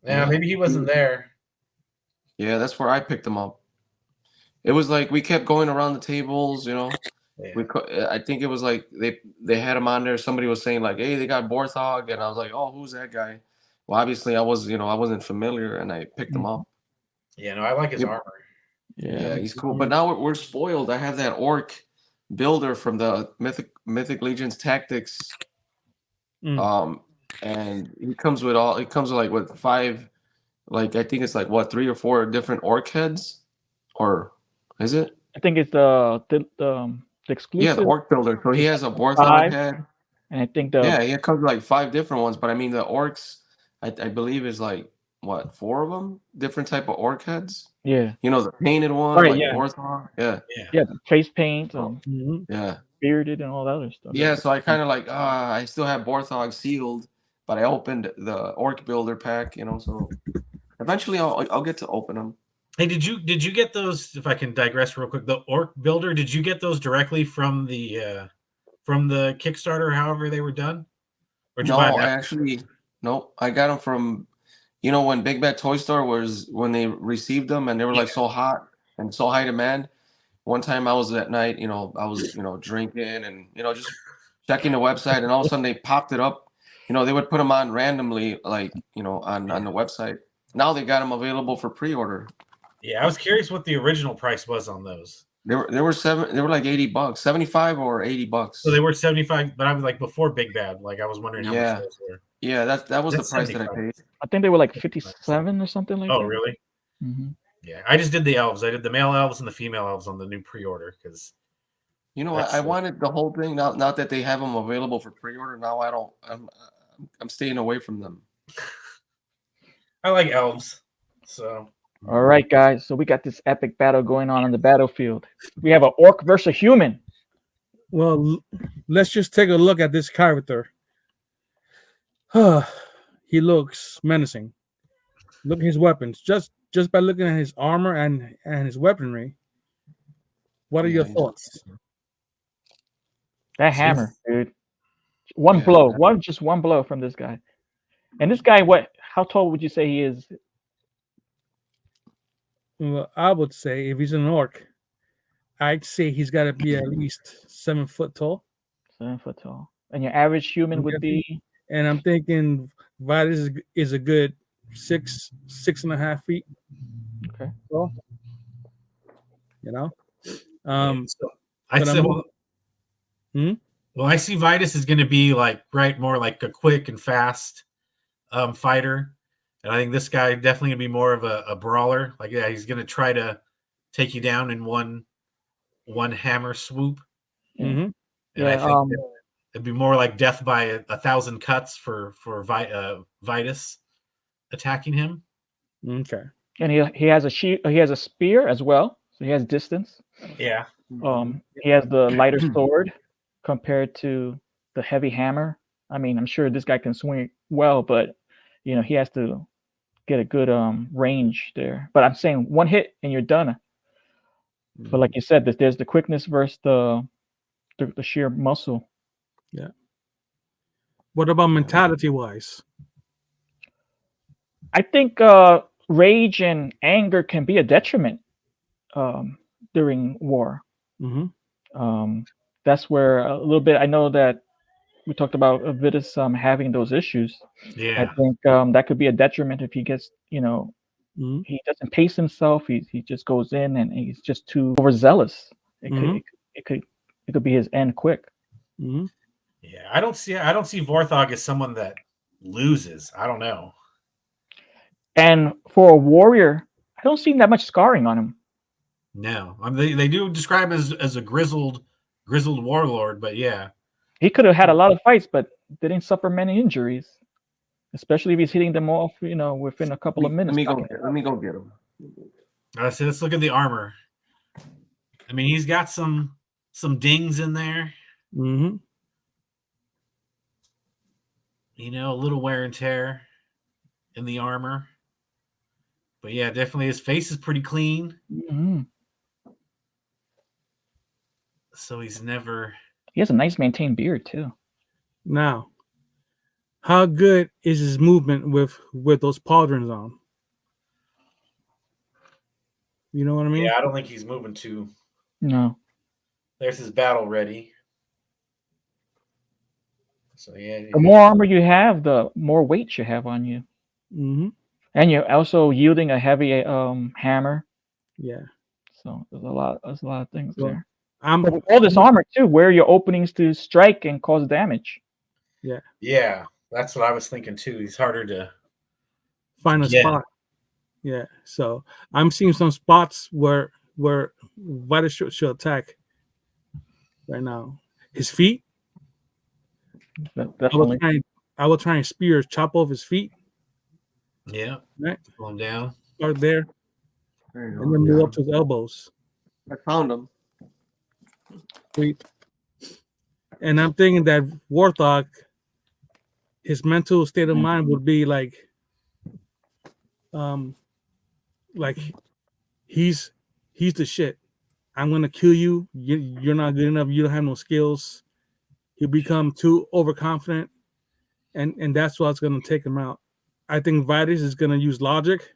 Yeah, maybe he wasn't there. Yeah, that's where I picked him up. It was like we kept going around the tables, you know. Yeah. I think it was like they had him on there. Somebody was saying like, "Hey, they got Borthog," and I was like, "Oh, who's that guy?" Well, obviously I wasn't familiar, and I picked him up. Yeah, no, I like his Yep. armor. Yeah, he's cool. But now we're spoiled. I have that orc builder from the Mythic Legion's Tactics. And he comes with like what 5, like I think it's like what 3 or 4 different orc heads, or is it? I think it's the exclusive. Yeah, the orc builder. So he has a Borthog 5, head. and I think Yeah, he comes with like 5 different ones. But I mean, the orcs, I believe is like what, 4 of them, different type of orc heads. Yeah. You know, the painted one, Right. like Yeah. Vorthog. Yeah, Yeah. Yeah. The face paint, oh, Mhm. yeah, bearded, and all that other stuff. yeah. So I kind of like, I still have Vorthog sealed, but I opened the orc builder pack. You know, so eventually I'll get to open them. Hey, did you get those? If I can digress real quick, the Orc Builder. Did you get those directly from the Kickstarter? However they were done, or did you buy No, them I after? actually no, I got them from, you know, when Big Bad Toy Store was when they received them and they were Yeah. like so hot and so high demand. One time I was at night, you know, I was, you know, drinking and, you know, just checking the website and all of a sudden they popped it up. You know, they would put them on randomly, like, you know, on the website. Now they got them available for pre-order. Yeah, I was curious what the original price was on those. They were like $80, 75 or So they $80. were 75, but I was like before Big Bad. Like I was wondering how much Yeah. those were. Yeah, that was the That's price that I 75. paid. I think they were like That's nice. 57 or something like Oh, that. really? Hmm. Yeah, I just did the elves. I did the male elves and the female elves on the new pre-order because You know, I that's wanted the whole thing. Now that they have them available for pre-order, now I don't. I'm staying away from them. I like elves. So All right, guys. So we got this epic battle going on the battlefield. We have an orc versus a human. Well, let's just take a look at this character. He looks menacing. Look at his weapons. Just by looking at his armor and his weaponry. What are your Yeah, thoughts? That See? hammer, dude. One yeah. blow. Just one blow from this guy. And this guy, what? How tall would you say he is? Well, I would say if he's an orc, I'd say he's got to be at least 7 foot tall. 7 foot tall. And your average human I'm would guessing. be And I'm thinking Vitus is a good 6.5 feet okay. tall. You know, yeah. So I but said, I'm. well, I see Vitus is going to be like more like a quick and fast fighter, and I think this guy definitely going to be more of a brawler. Like, yeah, he's going to try to take you down in one hammer swoop, Mm-hmm. and I Yeah. think it'd be more like death by a thousand cuts for Vitus attacking him. Okay. And he has a he has a spear as well. So he has distance. Yeah, He has the lighter sword compared to the heavy hammer. I mean, I'm sure this guy can swing well, but you know, he has to get a good range there. But I'm saying one hit and you're done. But like you said, there's the quickness versus the sheer muscle. Yeah. What about mentality wise? I think rage and anger can be a detriment during war. Mm-hmm. That's where a little bit. I know that we talked about Vitus having those issues. I yeah. think that could be a detriment if he gets, you know, Mm-hmm. he doesn't pace himself. He just goes in and he's just too overzealous. Mhm. It could be his end quick. Mm-hmm. Yeah, I don't see Vorthog as someone that loses. I don't know. And for a warrior, I don't see that much scarring on him. No, they do describe him as a grizzled warlord, but yeah, He could have had a lot of fights, but didn't suffer many injuries. Especially if he's hitting them off, you know, within a couple of minutes. Let me go get him. I said let's look at the armor. I mean, he's got some dings in there. Mm-hmm. You know, a little wear and tear in the armor, but yeah, definitely his face is pretty clean. Mm-hmm. So he's never. He has a nice maintained beard too. Now, how good is his movement with those pauldrons on? You know what I mean? Yeah, I don't think he's moving too. No. There's his battle ready. So yeah, The more armor you have, the more weight you have on you, Mm-hmm. and you're also yielding a heavy hammer. Yeah. So there's a lot of things So, there. I'm. But with all this armor too, where are your openings to strike and cause damage? yeah, that's what I was thinking too. He's harder to Find a Yeah. spot. Yeah. So I'm seeing some spots where Vitus should attack right now. His feet. Definitely. I will try and spear chop off his feet. Yeah. Right. Pull him down. Start there, There you and go. then move Yeah. up to his elbows. I found him. Sweet. And I'm thinking that Warthog, his mental state of mind would be um, like he's the shit. I'm gonna kill you. You're not good enough. You don't have no skills. He'll become too overconfident, and that's what's gonna take him out. I think Vitus is gonna use logic,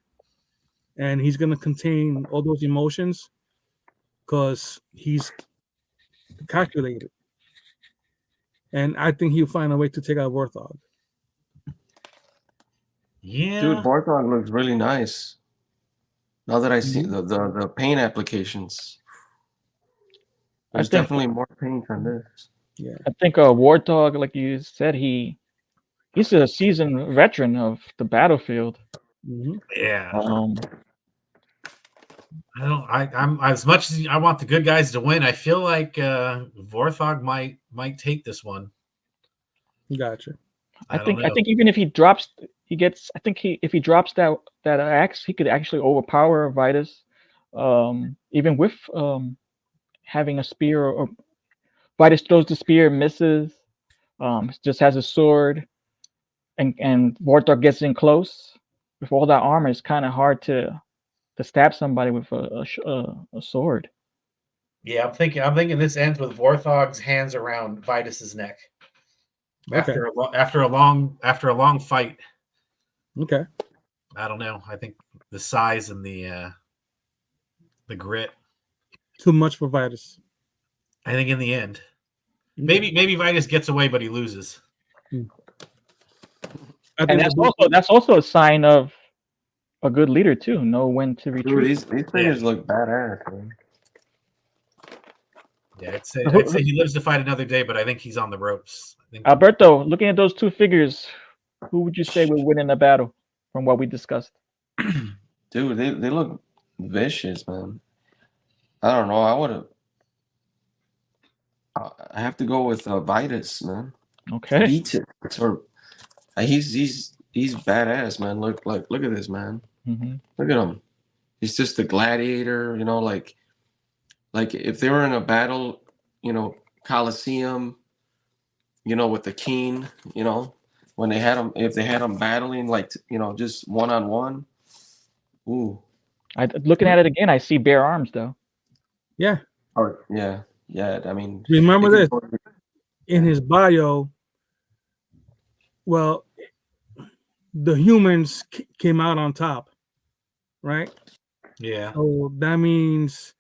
and he's gonna contain all those emotions because he's calculated. And I think he'll find a way to take out Warthog. Yeah. Dude, Vorthog looks really nice. Now that I see Mhm. the paint applications, I there's think definitely more paint on this. Yeah. I think Warthog, like you said, he's a seasoned veteran of the battlefield. Mm-hmm. Yeah. Um, I'm as much as I want the good guys to win. I feel like Vorthog might take this one. Gotcha. I don't think know. even if he drops, he gets. I think if he drops that axe, he could actually overpower Vitus, even with having a spear or Vitus throws the spear, misses, just has a sword, and Vorthog gets in close. With all that armor, it's kind of hard to stab somebody with a sword. Yeah, I'm thinking this ends with Vorthog's hands around Vitus's neck Okay. after a long fight. Okay. I don't know. I think the size and the grit. Too much for Vitus. I think in the end, Okay. maybe Vitus gets away, but he loses. I And think that's also a sign of a good leader too. Know when to Dude, retreat. these figures look badass, man. Yeah, I'd So say he lives to fight another day, but I think he's on the ropes. I think Alberto, looking at those two figures, who would you say would win in the battle from what we discussed? Dude, they look vicious, man. I don't know. I have to go with Vitus, man. Okay. Vitus, or he's badass, man. Look at this, man. Hmm. Look at him. He's just a gladiator, you know, like if they were in a battle, you know, Colosseum, you know, with the king, you know, when they had him, if they had him battling, like, you know, just one on one. Ooh. Looking at it again, I see bare arms though. Yeah. Oh, yeah. Yeah. I mean, Remember it this could- in his bio. Well, the humans came out on top, right? yeah. So that means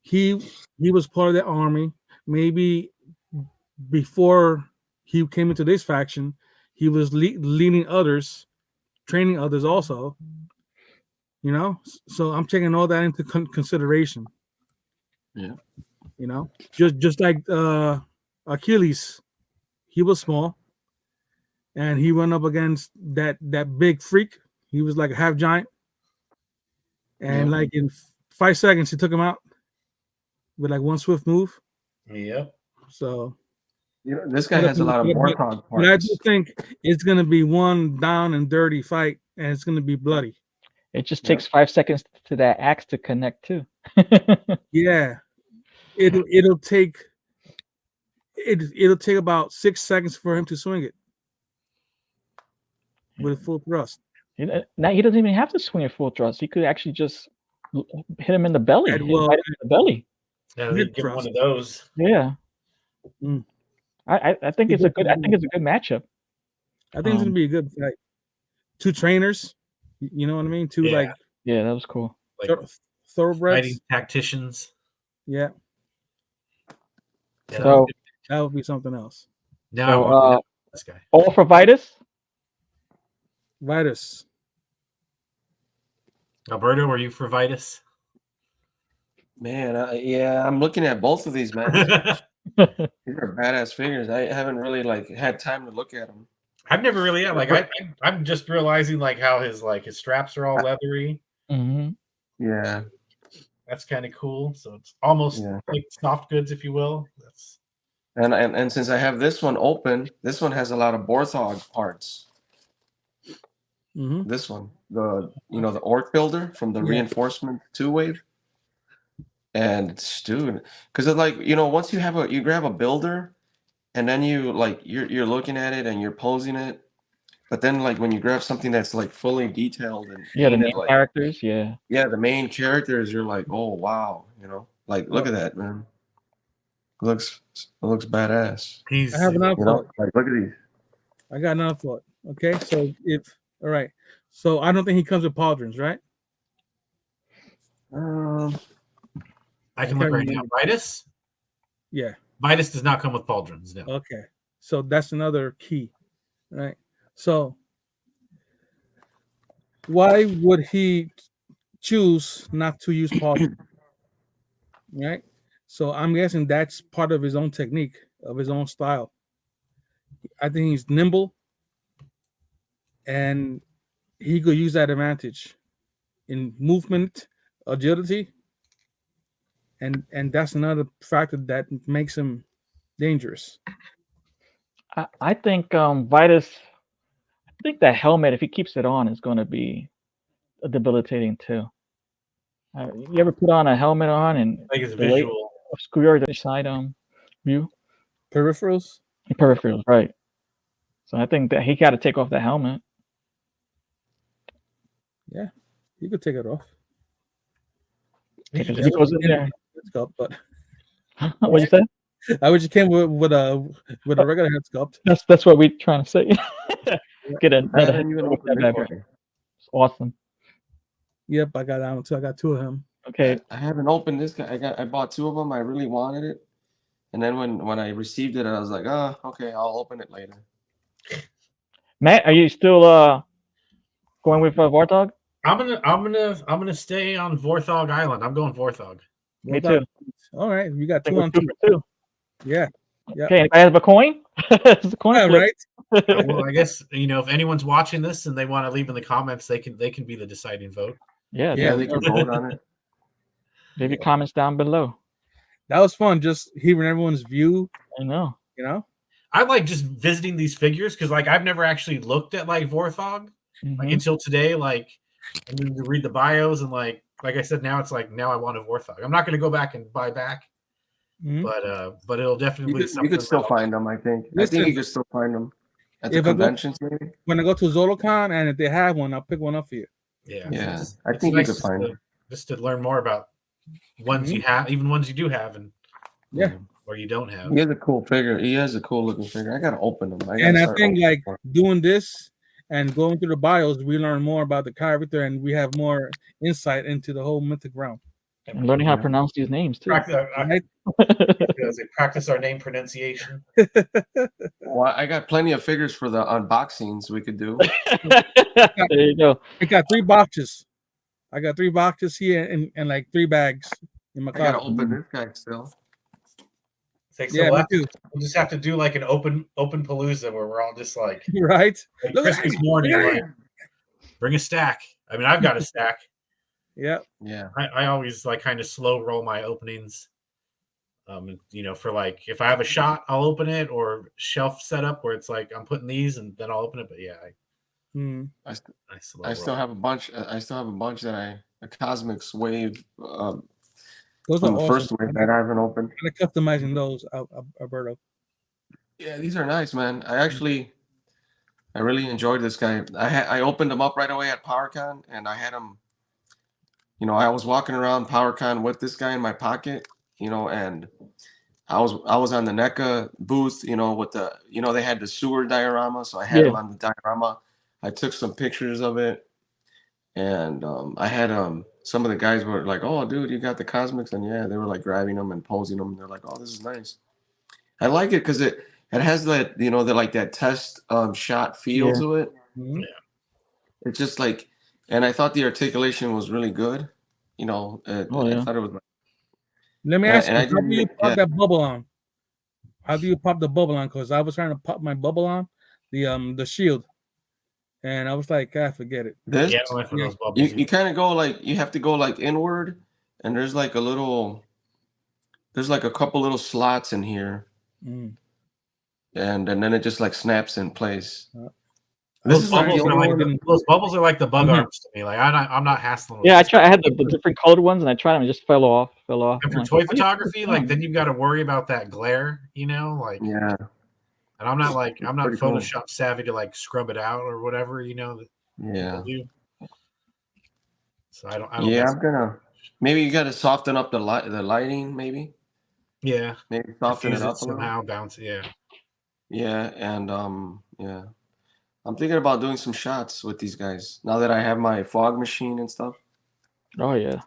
he was part of the army. Maybe before he came into this faction, he was leading others, training others also. You know, so I'm taking all that into consideration. Yeah. You know, just like Achilles, he was small, and he went up against that big freak. He was like a half giant, and Yeah. like in 5 seconds, he took him out with like one swift move. Yep. So, You know, this guy has a lot of Warthog but I do parts. think it's gonna be one down and dirty fight, and it's gonna be bloody. It just Yeah. takes 5 seconds to that axe to connect too. Yeah, it'll take it'll take about 6 seconds for him to swing it with full thrust. Now he doesn't even have to swing at full thrust. He could actually just hit him in the belly. And Hit well, right in the belly. Yeah, Mid give him one thrust. of those. Yeah. Mm. I think it's a good matchup. I think it's gonna be a good fight. Two trainers, you know what I mean? Two Yeah. like Yeah, that was cool. Like thoroughbreds. fighting tacticians. Yeah, Yeah, So that would be something else. now I want this guy. all for Vitus. Vitus. Alberto, were you for Vitus? Man, yeah, I'm looking at both of these, man. These are badass figures. I haven't really like had time to look at them. I've never really I'm just realizing like how his straps are all leathery. Mm-hmm. Yeah. That's kind of cool. So it's almost like soft goods, if you will. That's And since I have this one open, this one has a lot of Borthog parts. This one, the the orc builder from the reinforcement 2 wave. And dude, because it's like once you grab a builder, and then you're looking at it and you're posing it, but then like when you grab something that's like fully detailed and Yeah, the painted, main like characters. Yeah. the main characters, you're like, oh wow, like look at that, man. It looks badass. I have another thought. Like look at these. I got another thought. Okay, so all right, so I don't think he comes with pauldrons, right? I can look right now. Vitus? Yeah. Vitus does not come with pauldrons. No. Okay, so that's another key, right? So why would he choose not to use pauldrons? Right? So I'm guessing that's part of his own technique, of his own style. I think he's nimble, and he could use that advantage in movement, agility, and that's another factor that makes him dangerous. I think Vitus. I think that helmet, if he keeps it on, is going to be debilitating too. You ever put on a helmet on and Like his the weight visual. obscure the side view? Peripherals? Peripherals, right. So I think that he got to take off the helmet. Yeah, he could take it off. Because if he goes in there, but what you say? I wish you came with a regular head sculpt. That's what we're trying to say. Get I another haven't even opened this one. It's awesome. Yep, I got that one too. I got two of him. Okay. I haven't opened this guy. I bought 2 of them. I really wanted it, and then when I received it, I was like, oh, okay, I'll open it later. Matt, are you still going with Vartog? I'm gonna stay on Vorthog Island. I'm going Vorthog. Me too. All right, you got I think 2 we're on 2 2. for 2. Yeah. Okay, anybody have a coin? It's a coin Yeah, flip. right. Well, I guess if anyone's watching this and they want to leave in the comments, they can be the deciding vote. Yeah, They can vote on it. leave your comments down below. That was fun, just hearing everyone's view. I know. I like just visiting these figures because like I've never actually looked at like Vorthog like until today. Like I mean, to read the bios and like I said, now it's like now I want a Vorthog. I'm not going to go back and buy back, but it'll definitely you could still find them. I think you could still find them at the conventions. Maybe when I go to Zolocon, and if they have one, I'll pick one up for you. Yeah. I think you could find them just to learn more about ones you have, even ones you do have, and or you don't have. He has a cool figure. He has a cool looking figure. I gotta open them. I think like doing this and going through the bios, we learn more about the character, and we have more insight into the whole mythic realm. And learning how to pronounce these names too. Practice our name pronunciation. Well, I got plenty of figures for the unboxings we could do. There you go. I got 3 boxes. I got 3 boxes here and like 3 bags in my car. I gotta open this guy still. We'll just have to do like an open palooza where we're all just like right. Like Christmas morning, like bring a stack. I mean, I've got a stack. Yeah. I always like kind of slow roll my openings. For like if I have a shot, I'll open it, or shelf setup where it's like I'm putting these and then I'll open it. But I still have a bunch. I still have a bunch that a Cosmics wave. Those from are the awesome. first wave that I haven't opened. I'm customizing those, Alberto. Yeah, these are nice, man. I really enjoyed this guy. I opened him up right away at PowerCon, and I had him. I was walking around PowerCon with this guy in my pocket, and I was on the NECA booth, with the, they had the sewer diorama, so I had him on the diorama. I took some pictures of it, and I had some of the guys were like, "Oh, dude, you got the Cosmics," and they were like grabbing them and posing them. They're like, "Oh, this is nice." I like it because it has that, the like that test shot feel to it. Mm-hmm. It's just like, and I thought the articulation was really good. I thought it was. Let me ask you, how do you pop that bubble on? How do you pop the bubble on? Because I was trying to pop my bubble on, the shield, and I was like, forget it. This, you kind of go like, you have to go like inward, and there's like a couple little slots in here, and then it just like snaps in place. This Those is like the bubbles are only like one. those bubbles are like the bug Mhm. arms to me. Like I'm not hassling with Yeah, this. I had the different colored ones, and I tried them, and it just fell off. And I'm for like, toy what are you photography, like doing? then you've got to worry about that glare, like. Yeah, And I'm not pretty cool. Photoshop savvy to like scrub it out or whatever, that Yeah, people do. So I don't yeah. mess. I'm gonna. Maybe you got to soften up the lighting. Yeah, Maybe soften it diffuse it up a little. somehow, bounce it. Yeah. Yeah, and yeah. I'm thinking about doing some shots with these guys now that I have my fog machine and stuff. Oh yeah.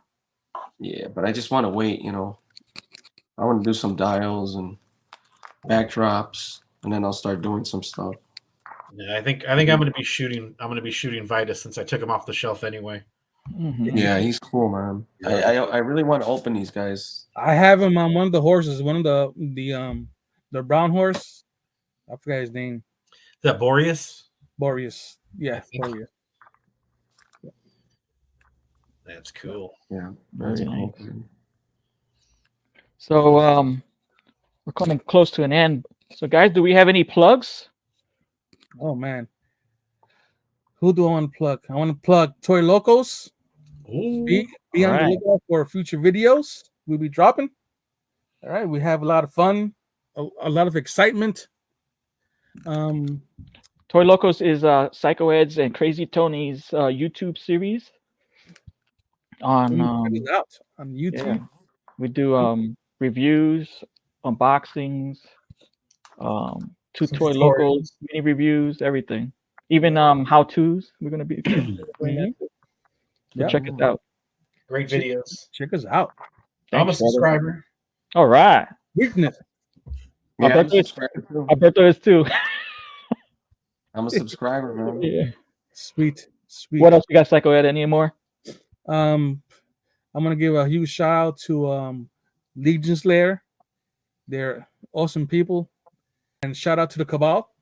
Yeah, but I just want to wait. I want to do some dials and backdrops, and then I'll start doing some stuff. Yeah, I think I'm gonna be shooting. I'm gonna be shooting Vitus since I took him off the shelf anyway. Hmm. Yeah, he's cool, man. I really want to open these guys. I have him on one of the horses, one of the brown horse. I forgot his name. Is that Boreas? Boreas. I Yeah, think Boreas. that's cool. Yeah, that's Very cool. nice. So we're coming close to an end. So guys, do we have any plugs? Oh man. Who do I want to plug? I want to plug Toy Locos. Ooh. Be on the Alright. lookout for future videos we'll be dropping. All right, we have a lot of fun, a lot of excitement. Toy Locos is Psycho Ed's and Crazy Tony's YouTube series. On Check it out on YouTube. yeah, we do reviews, unboxings, two Some Toy Locos tutorials. mini reviews, everything. Even how tos. We're gonna be doing that. So Yeah. check us out. Great videos. Check us out. I'm a Thanks, brother. subscriber. All right. Weakness. Yeah, I'm a Alberto is- subscriber too. Alberto is too. I'm a subscriber, man. Yeah. Sweet. What else you got, Psycho Ed? Any more? I'm gonna give a huge shout out to Legion Slayer. They're awesome people. And shout out to the Cabal,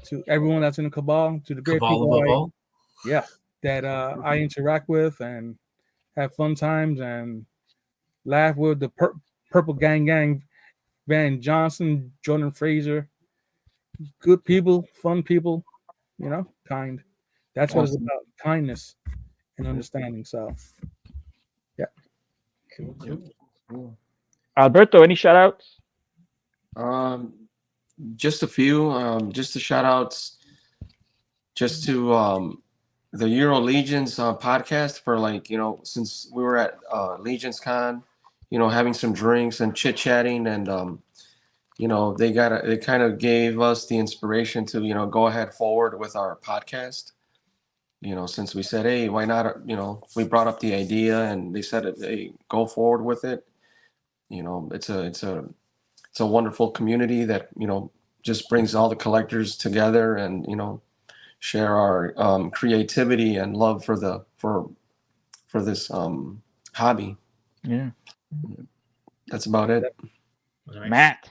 to everyone that's in the Cabal, to the great Cabal people above all. that I interact with and have fun times and laugh with the Purple Gang, Van Johnson, Jordan Fraser. Good people, fun people, kind. That's what it's about, kindness and understanding. So, Cool. Alberto, any shout outs? Just a few. Just the shout outs. Just to the Euro Legions podcast for since we were at Legions Con, having some drinks and chit chatting, and they kind of gave us the inspiration to go ahead forward with our podcast. Since we said, hey, why not? We brought up the idea, and they said, hey, go forward with it. It's a wonderful community that just brings all the collectors together, and share our creativity and love for this hobby. Yeah. That's about it. Nice. Matt.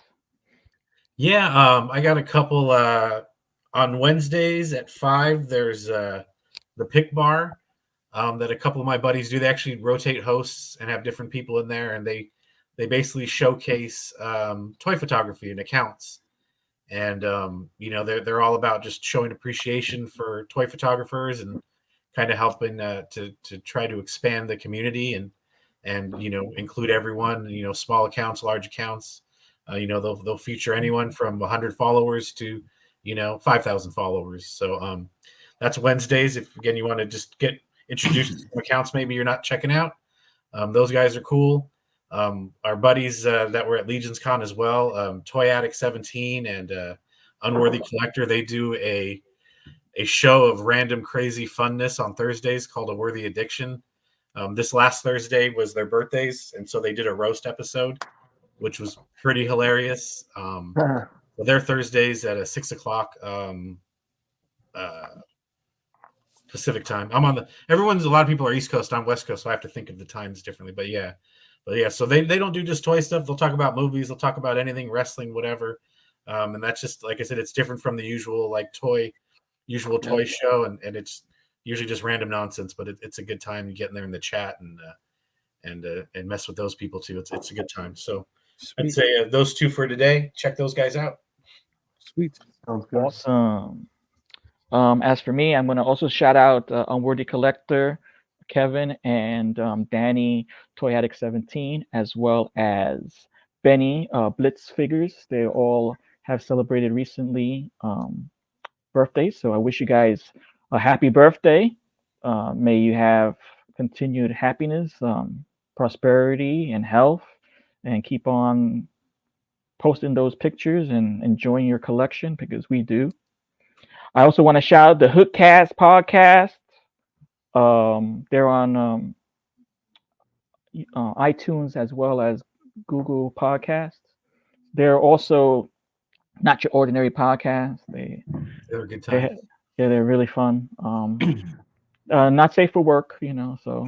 Yeah, I got a couple on Wednesdays at 5. There's the Pick Bar that a couple of my buddies do. They actually rotate hosts and have different people in there, and they basically showcase toy photography and accounts. And they're all about just showing appreciation for toy photographers and kind of helping to try to expand the community and include everyone. Small accounts, large accounts. They'll feature anyone from 100 followers to 5,000 followers. So that's Wednesdays. If again you want to just get introduced to some accounts maybe you're not checking out, those guys are cool. Our buddies that were at Legions Con as well, Toy Addict 17 and Unworthy Collector, they do a show of random crazy funness on Thursdays called A Worthy Addiction. This last Thursday was their birthdays, and so they did a roast episode, which was pretty hilarious. Well, their Thursdays at 6 o'clock Pacific time. I'm on a lot of people are East Coast, I'm West Coast, so I have to think of the times differently. But yeah, so they don't do just toy stuff. They'll talk about movies, they'll talk about anything, wrestling, whatever. And that's just, like I said, it's different from the usual toy show, and it's usually just random nonsense, but it's a good time to get in there in the chat and mess with those people too. It's a good time. So I'd say those two for today. Check those guys out. Sweet. Sounds good. Awesome. As for me, I'm going to also shout out Unworthy Collector, Kevin, and Danny, Toy Addict 17, as well as Benny, Blitz Figures. They all have celebrated recently birthdays. So I wish you guys a happy birthday. May you have continued happiness, prosperity, and health, and keep on posting those pictures and enjoying your collection because we do. I also want to shout out the Hookcast podcast. They're on iTunes as well as Google Podcasts. They're also not your ordinary podcast. They're a good They time. yeah, they're really fun. Not safe for work, so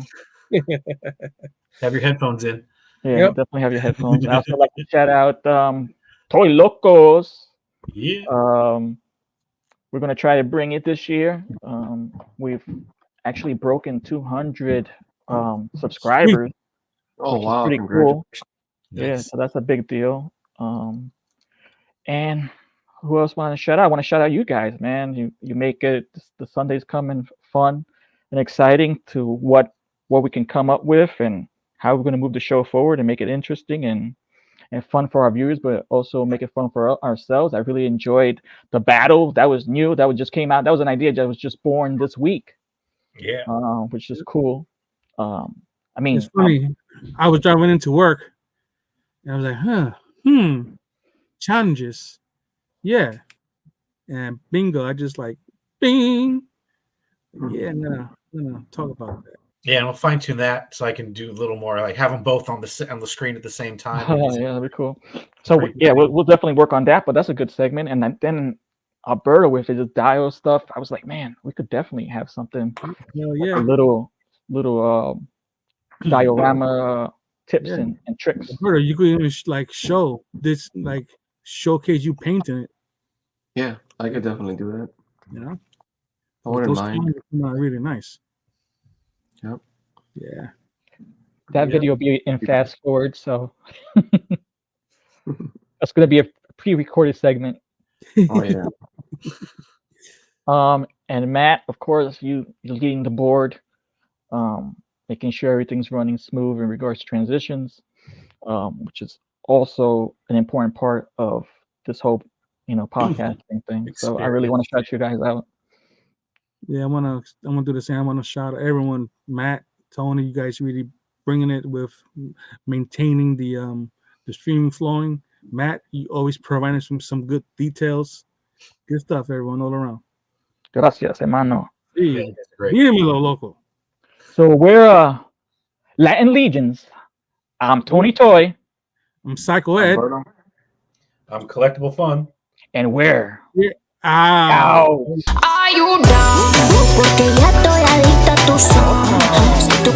Have your headphones in. yeah, Yep. definitely have your headphones. I also like to shout out Toy Locos. Yeah. We're gonna try to bring it this year. We've actually broken 200 subscribers, Oh which is wow! pretty Congratulations. cool. Yeah, Nice. so that's a big deal. And who else want to shout out? I want to shout out you guys, man. You make it the Sundays coming fun and exciting to what we can come up with and how we're going to move the show forward and make it interesting and fun for our viewers, but also make it fun for ourselves. I really enjoyed the battle. That was new. That was just came out. That was an idea that was just born this week, Yeah. which is cool. I It's mean, funny. I was driving into work, and I was like, challenges, yeah, and bingo. I just like, bing, yeah, no, talk about that. Yeah, and we'll fine tune that so I can do a little more, like have them both on the screen at the same time. yeah, that'd be cool. So Pretty yeah, cool. we'll definitely work on that. But that's a good segment. And then Alberta with his dial stuff, I was like, man, we could definitely have something Hell like yeah, a little diorama tips yeah. and tricks. Alberta, you could even show this, showcase you painting it. Yeah, I could definitely do that. You know, I wouldn't those mind. challenges come out really nice. Yep. Yeah, That Yeah. video will be in fast forward, so that's gonna be a pre-recorded segment. Oh yeah. And Matt, of course, you're leading the board, making sure everything's running smooth in regards to transitions, which is also an important part of this whole, podcasting thing. So I really want to shout you guys out. Yeah, I'm gonna do the same. I want to shout out everyone, Matt, Tony. You guys really bringing it with maintaining the streaming flowing. Matt, you always providing some good details. Good stuff, everyone, all around. Gracias, hermano. Yeah, Sí, that's great. dímelo, loco. So we're Latin Legions. I'm Tony Toy, I'm Psycho Ed. Alberto? I'm Collectible Fun. and we're Out. out. Are you down? Porque ya estoy adicta a tu son. Si tú